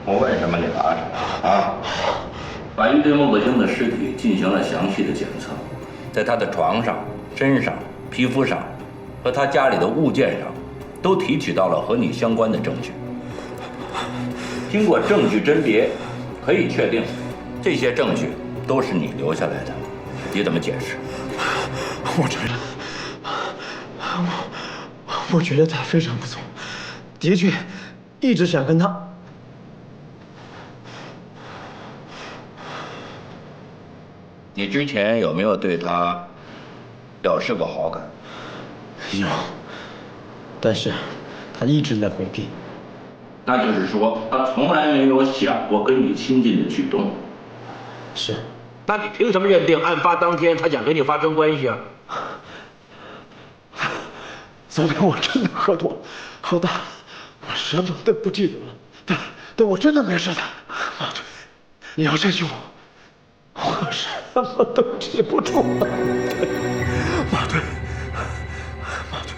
我问什么你答什么啊？法医对孟可卿的尸体进行了详细的检测，在他的床上、身上、皮肤上和他家里的物件上，都提取到了和你相关的证据。经过证据甄别，可以确定，这些证据都是你留下来的。你怎么解释？我觉得他非常不错，的确，一直想跟他。你之前有没有对他表示过好感？有，但是他一直在回避。那就是说，他从来没有想过跟你亲近的举动。是。那你凭什么认定案发当天他想跟你发生关系啊？昨天我真的喝多了，喝大了，我什么都不记得了。但我真的没事的。马队，你要相信我，我什么都记不住了。马队，马队。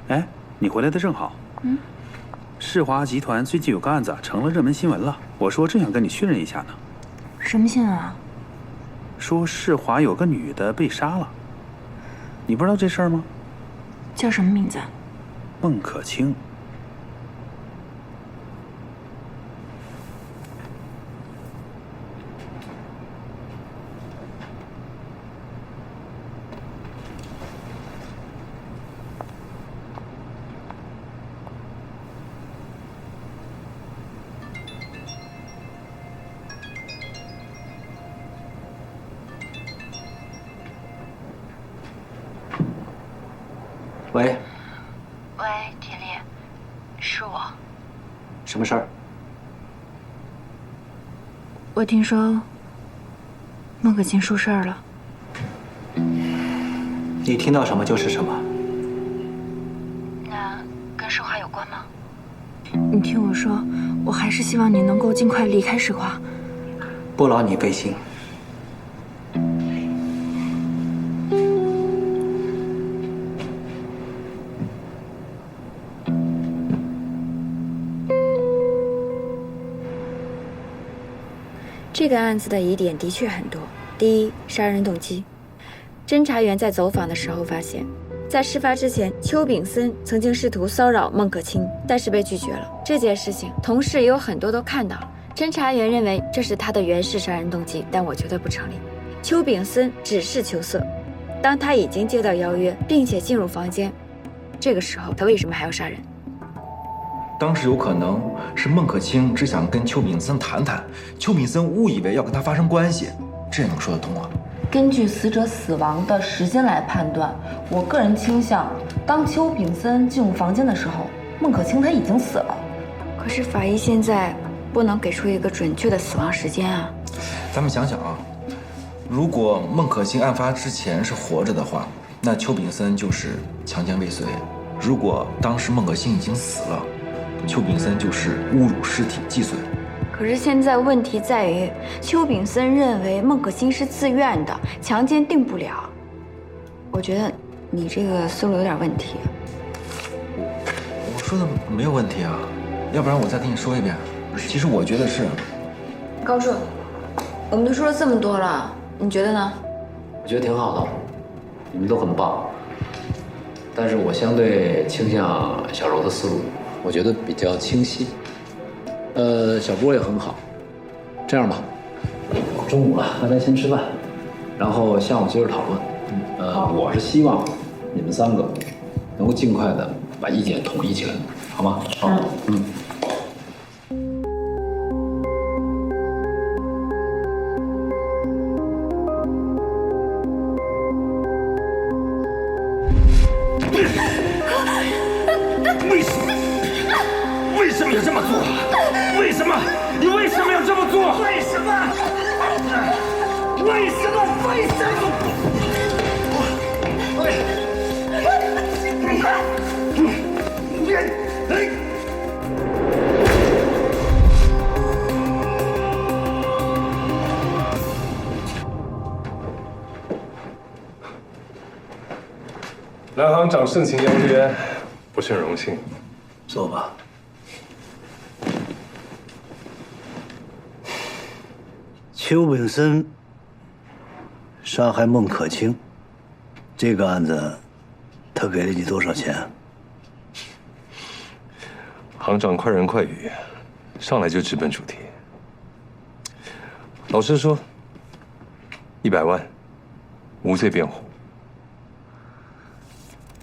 哎，你回来的正好。世华集团最近有个案子成了热门新闻了，我说正想跟你确认一下呢。什么新闻啊？说世华有个女的被杀了，你不知道这事儿吗？叫什么名字？孟可卿。喂，铁力，是我。什么事儿？我听说孟可卿出事儿了。你听到什么就是什么。那跟世华有关吗？你听我说，我还是希望你能够尽快离开世华。不劳你费心。这个案子的疑点的确很多。第一，杀人动机。侦查员在走访的时候发现，在事发之前，邱炳森曾经试图骚扰孟可卿，但是被拒绝了。这件事情，同事也有很多都看到了。侦查员认为这是他的原始杀人动机，但我觉得不成立。邱炳森只是求色，当他已经接到邀约，并且进入房间，这个时候他为什么还要杀人？当时有可能是孟可卿只想跟邱炳森谈谈，邱炳森误以为要跟他发生关系，这也能说得通啊。根据死者死亡的时间来判断，我个人倾向，当邱炳森进入房间的时候，孟可卿他已经死了。可是法医现在不能给出一个准确的死亡时间啊。咱们想想啊，如果孟可卿案发之前是活着的话，那邱炳森就是强奸未遂；如果当时孟可卿已经死了，邱炳森就是侮辱尸体既遂。可是现在问题在于，邱炳森认为孟可卿是自愿的，强奸定不了。我觉得你这个思路有点问题。我说的没有问题啊，要不然我再跟你说一遍。其实我觉得是。高硕，我们都说了这么多了，你觉得呢？我觉得挺好的，你们都很棒。但是我相对倾向小柔的思路，我觉得比较清晰。小波也很好。这样吧，中午了，大家先吃饭，然后下午接着讨论。我是希望你们三个能够尽快的把意见统一起来，好吗？好。为什么要这么做？为什么？你为什么要这么做？为什么？为什么？为什么？蓝行长盛情邀约，不是很荣幸。坐吧。邱炳森杀害孟可卿，这个案子，他给了你多少钱？行长快人快语，上来就直奔主题。老实说，100万，无罪辩护。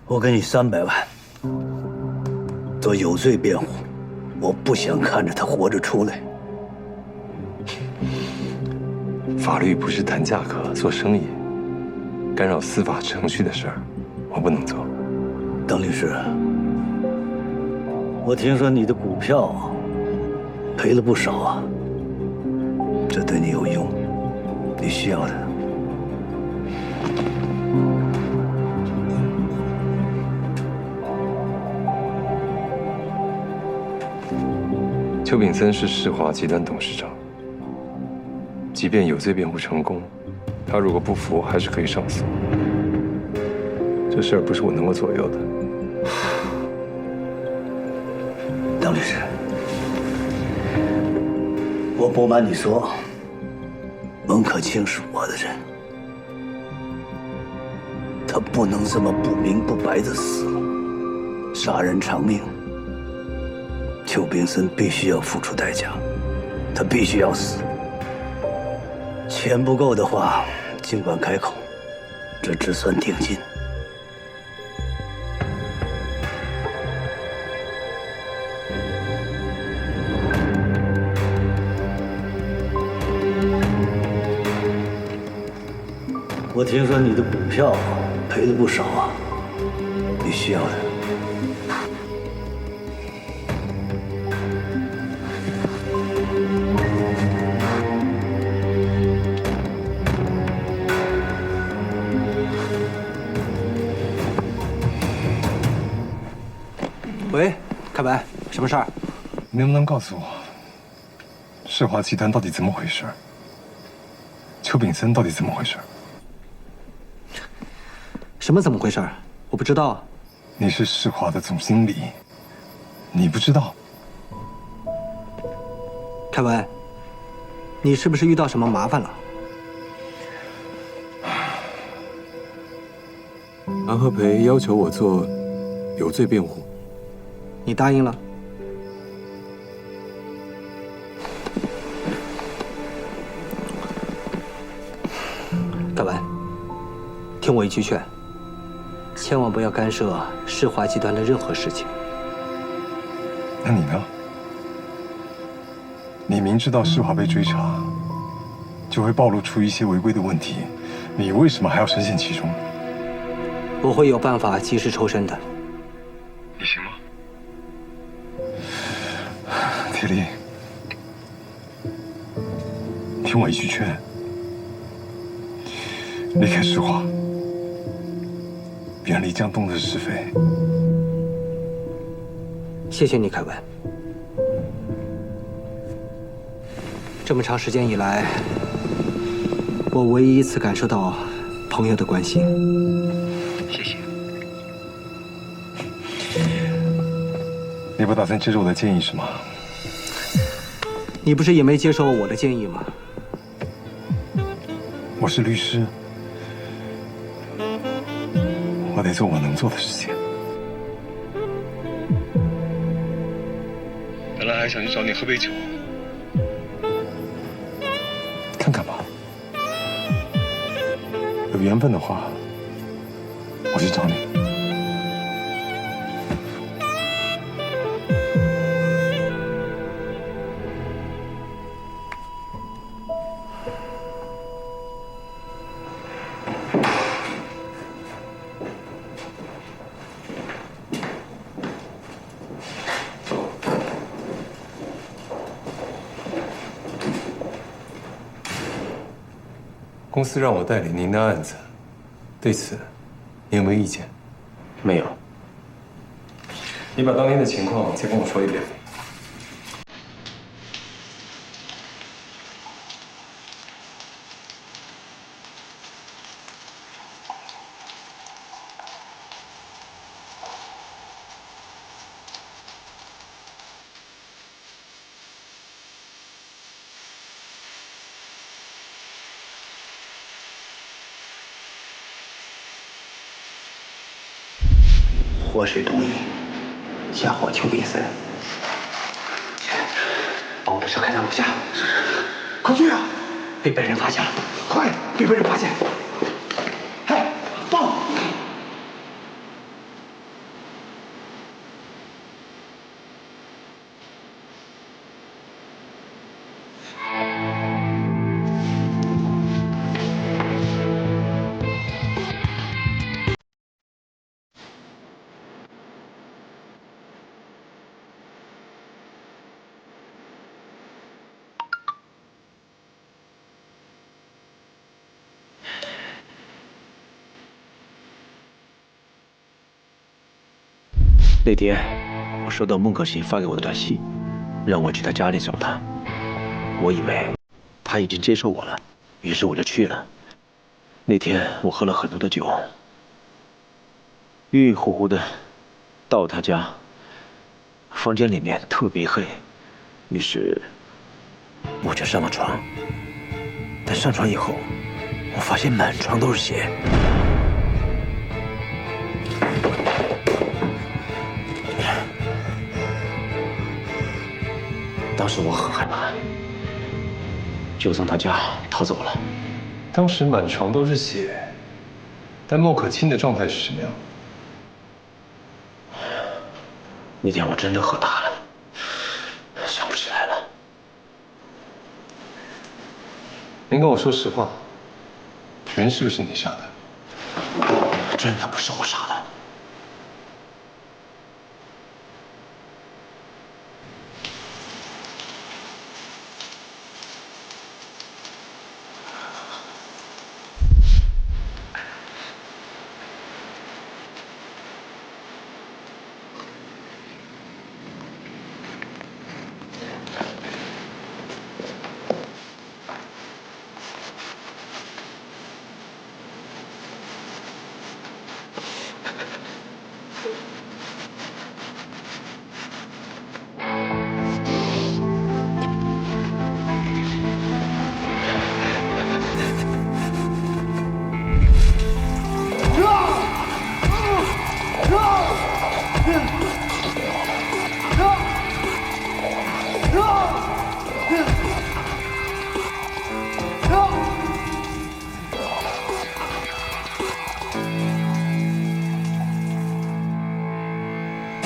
我给你300万，做有罪辩护。我不想看着他活着出来。法律不是谈价格、做生意，干扰司法程序的事儿，我不能做。邓律师，我听说你的股票赔了不少啊，这对你有用，你需要的。邱炳森是世华集团董事长，即便有罪辩护成功，他如果不服，还是可以上诉。这事儿不是我能够左右的。邓律师，我不瞒你说，孟可卿是我的人，他不能这么不明不白的死，杀人偿命。邱炳森必须要付出代价，他必须要死。钱不够的话，尽管开口，这只算定金。我听说你的股票赔了不少啊，你需要的。喂，开白，什么事儿？你能不能告诉我，世华集团到底怎么回事？邱炳森到底怎么回事？什么怎么回事？我不知道啊。你是世华的总经理，你不知道？凯文，你是不是遇到什么麻烦了？安和培要求我做有罪辩护，你答应了？凯文，听我一句劝，千万不要干涉世华集团的任何事情。那你呢？你明知道世华被追查，就会暴露出一些违规的问题，你为什么还要深陷其中？我会有办法及时抽身的。你行吗？铁力，听我一句劝，离开世华，远离江东的是非。谢谢你，凯文。这么长时间以来，我唯一一次感受到朋友的关心。谢谢。你不打算接受我的建议是吗？你不是也没接受我的建议吗？我是律师，我得做我能做的事情。本来还想去找你喝杯酒，看看吧。有缘分的话，我去找你。公司让我代理您的案子，对此，你有没有意见？没有。你把当天的情况再跟我说一遍。活水东移，吓唬邱炳森。把我的车开到楼下，快去啊！被本人发现了，快，别被人发现！哎，报！那天，我收到孟可欣发给我的短信，让我去她家里找她。我以为她已经接受我了，于是我就去了。那天我喝了很多的酒，晕晕乎乎的，到她家，房间里面特别黑，于是我就上了床。但上床以后，我发现满床都是血。当时我很害怕，就从他家逃走了。当时满床都是血，但孟可卿的状态是什么样？那天我真的喝大了，想不起来了。您跟我说实话，人是不是你杀的？真的不是我杀的。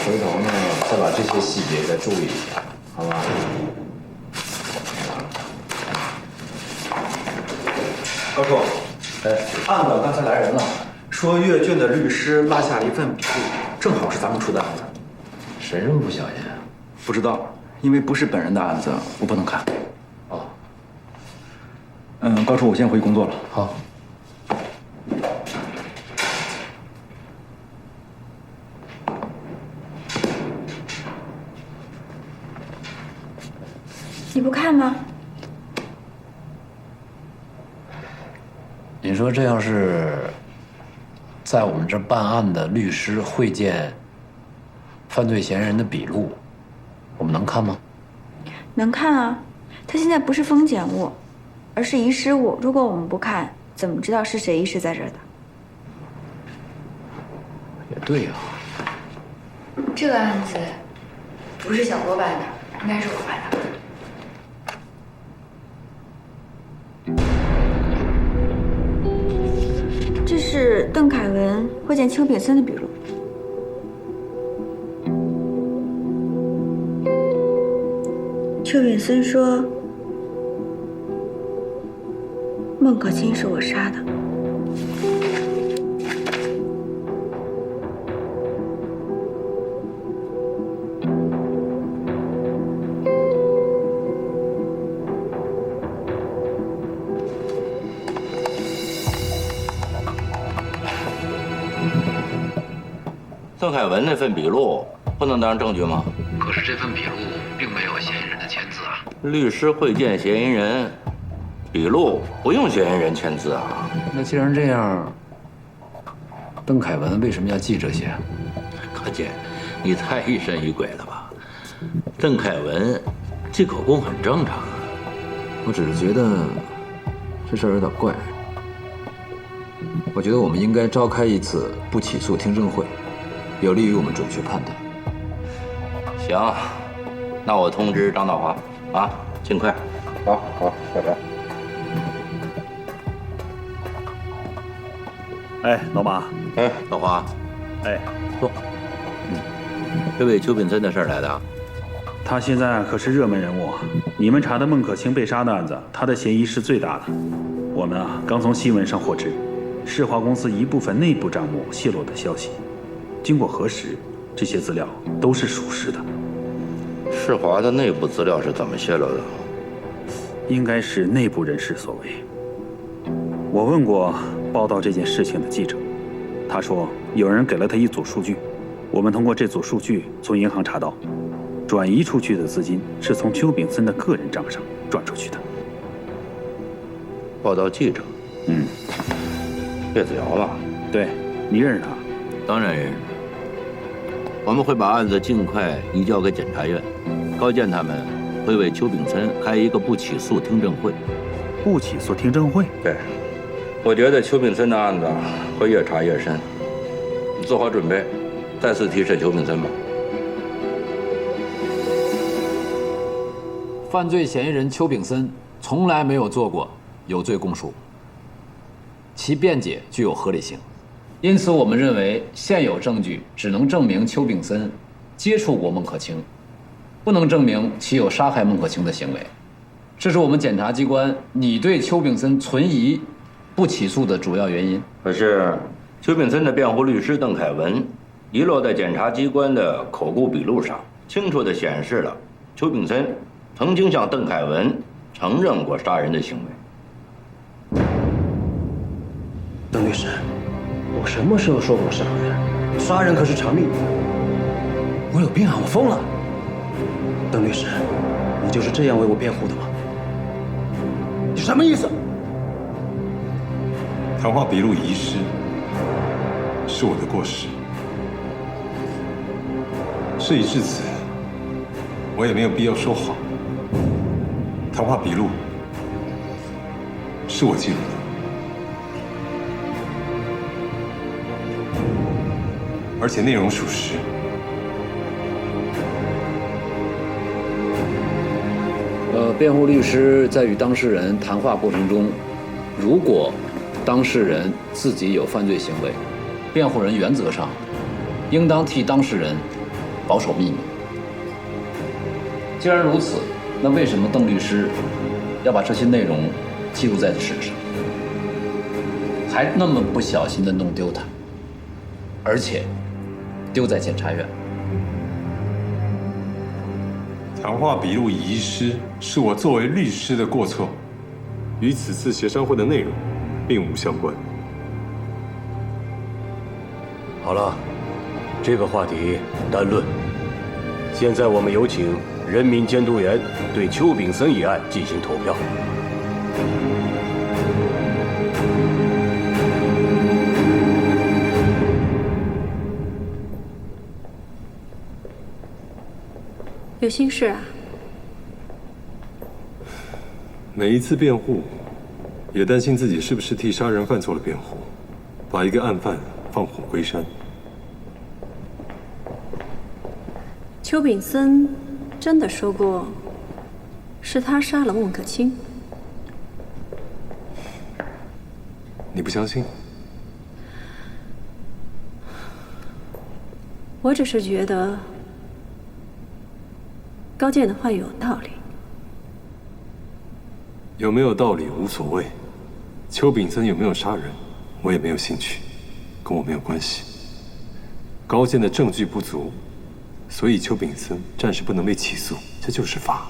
回头呢，再把这些细节再注意一下，好吧？高处，案子刚才来人了，说阅卷的律师落下了一份笔录，正好是咱们出的案子。谁这么不小心啊？不知道，因为不是本人的案子，我不能看。哦。高处，我先回去工作了。好。你不看吗？你说这要是在我们这办案的律师会见犯罪嫌疑人的笔录，我们能看吗？能看啊，他现在不是风险物，而是遗失物。如果我们不看，怎么知道是谁遗失在这儿的？也对呀。这个案子不是小郭办的，应该是我办的。这是邓凯文会见邱炳森的笔录。邱炳森说，孟可卿是我杀的。邓凯文那份笔录不能当证据吗？可是这份笔录并没有嫌疑人的签字啊。律师会见嫌疑人，笔录不用嫌疑人签字啊。那既然这样，邓凯文为什么要记这些？可见你太疑神疑鬼了吧？邓凯文记口供很正常啊。我只是觉得这事儿有点怪。我觉得我们应该召开一次不起诉听证会，有利于我们准确判断。行，那我通知张道华，啊，尽快。好，拜拜。哎，老马。哎，老华。哎，坐。这为邱炳森的事儿来的。他现在可是热门人物，你们查的孟可卿被杀的案子，他的嫌疑是最大的。我们啊，刚从新闻上获知，世华公司一部分内部账目泄露的消息，经过核实，这些资料都是属实的。世华的内部资料是怎么泄露的？应该是内部人士所为。我问过报道这件事情的记者，他说有人给了他一组数据，我们通过这组数据从银行查到，转移出去的资金是从邱炳森的个人账上转出去的。报道记者，岳子尧吧？对，你认识他？当然认识。我们会把案子尽快移交给检察院，高健他们会为邱炳森开一个不起诉听证会。不起诉听证会？对，我觉得邱炳森的案子会越查越深。你做好准备，再次提审邱炳森吧。犯罪嫌疑人邱炳森从来没有做过有罪供述，其辩解具有合理性，因此我们认为现有证据只能证明邱炳森接触过孟可卿，不能证明其有杀害孟可卿的行为。这是我们检察机关拟对邱炳森存疑不起诉的主要原因。可是，邱炳森的辩护律师邓凯文遗落在检察机关的口供笔录上，清楚地显示了邱炳森曾经向邓凯文承认过杀人的行为。邓律师，我什么时候说过我杀人？杀人可是偿命。我有病啊！我疯了！邓律师，你就是这样为我辩护的吗？你什么意思？谈话笔录遗失是我的过失，事已至此，我也没有必要说谎。谈话笔录是我记录的，而且内容属实。辩护律师在与当事人谈话过程中，如果当事人自己有犯罪行为，辩护人原则上应当替当事人保守秘密。既然如此，那为什么邓律师要把这些内容记录在纸上，还那么不小心地弄丢它，而且丢在检察院？谈话笔录遗失是我作为律师的过错，与此次协商会的内容并无相关。好了，这个话题单论。现在我们有请人民监督员对邱炳森一案进行投票。有心事啊？每一次辩护，也担心自己是不是替杀人犯做了辩护，把一个案犯放火归山。邱炳森真的说过是他杀了孟可卿？你不相信？我只是觉得高健的话有道理。有没有道理无所谓，邱炳森有没有杀人，我也没有兴趣，跟我没有关系。高健的证据不足，所以邱炳森暂时不能被起诉，这就是法。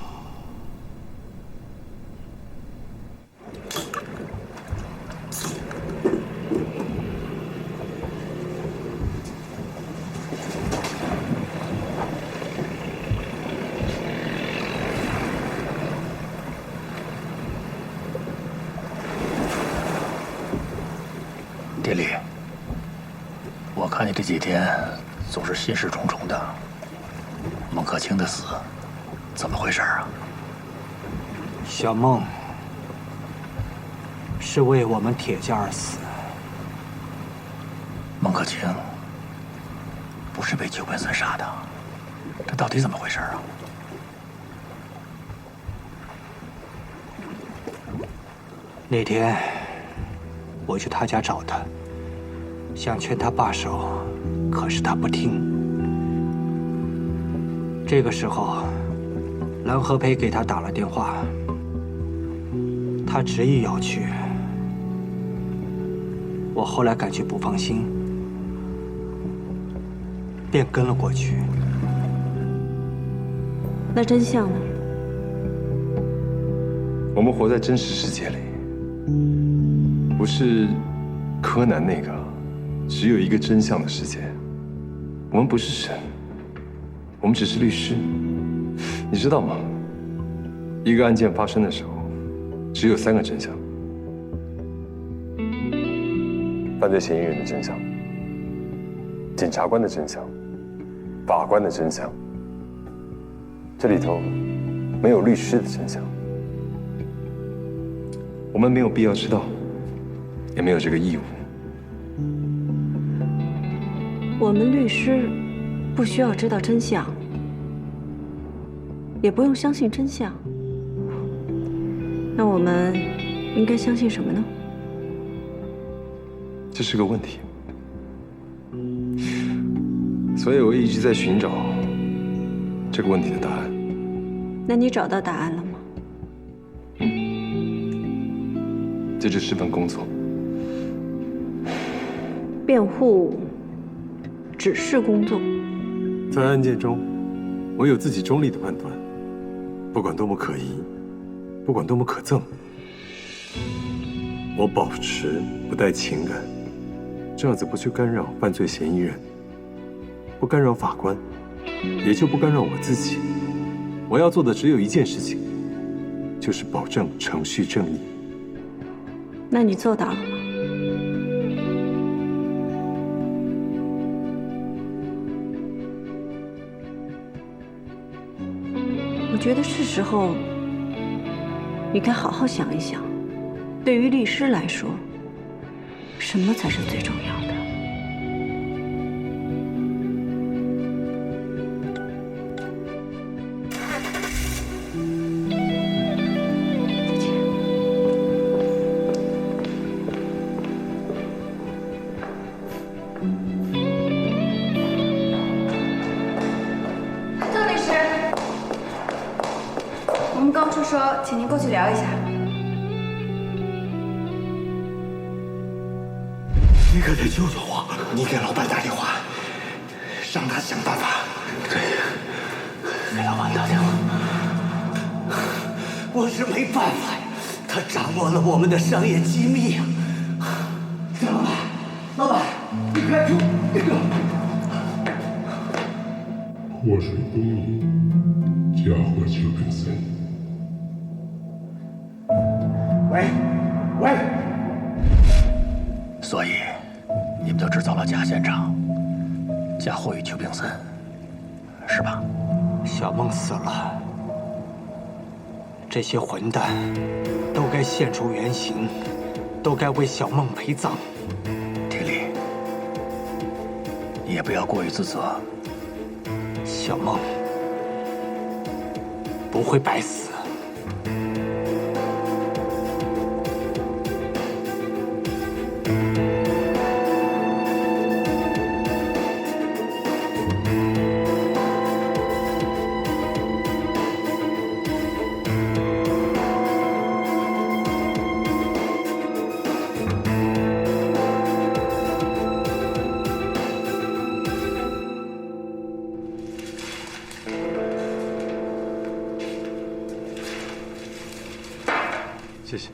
田丽，我看你这几天总是心事重重的。孟可卿的死，怎么回事啊？小孟是为我们铁家而死。孟可卿不是是被邱本森杀的，这到底怎么回事啊？那天我去他家找他，想劝他罢手，可是他不听。这个时候，蓝和培给他打了电话，他执意要去。我后来感觉不放心，便跟了过去。那真相呢？我们活在真实世界里，不是柯南那个只有一个真相的世界。我们不是神，我们只是律师。你知道吗？一个案件发生的时候，只有3个真相：犯罪嫌疑人的真相、检察官的真相、法官的真相。这里头没有律师的真相。我们没有必要知道，也没有这个义务。我们律师不需要知道真相，也不用相信真相。那我们应该相信什么呢？这是个问题，所以我一直在寻找这个问题的答案。那你找到答案了吗？这就是份工作。辩护只是工作。在案件中，我有自己中立的判断，不管多么可疑，不管多么可憎，我保持不带情感，这样子不去干扰犯罪嫌疑人，不干扰法官，也就不干扰我自己。我要做的只有一件事情，就是保证程序正义。那你做到了吗？我觉得是时候，你该好好想一想，对于律师来说，什么才是最重要的？请您过去聊一下。你可得救救我！你给老板打电话，让他想办法。对，给老板打电话。我是没办法呀，他掌握了我们的商业机密呀。张老板，老板，你快出！祸水东移，嫁祸邱本森。喂，所以你们就制造了假现场，嫁祸于邱炳森，是吧？小梦死了，这些混蛋都该现出原形，都该为小梦陪葬。铁力，你也不要过于自责。小梦不会白死。谢谢。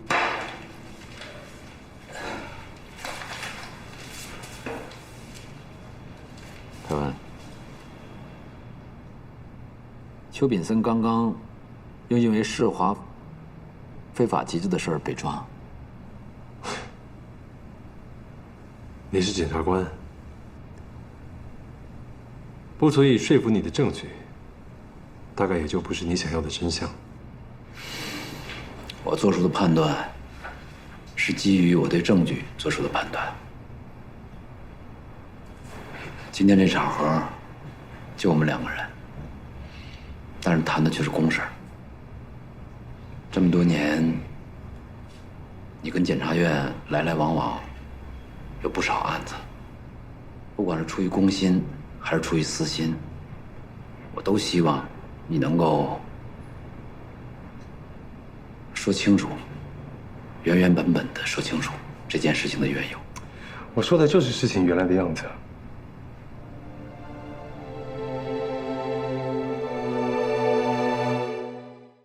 台湾，邱炳森刚刚又因为世华非法集资的事儿被抓。你是检察官，不足以说服你的证据，大概也就不是你想要的真相。我做出的判断是基于我对证据做出的判断。今天这场合就我们2个人，但是谈的却是公事儿。这么多年，你跟检察院来来往往，有不少案子，不管是出于公心还是出于私心，我都希望你能够说清楚，原原本本的说清楚这件事情的缘由。我说的就是事情原来的样子。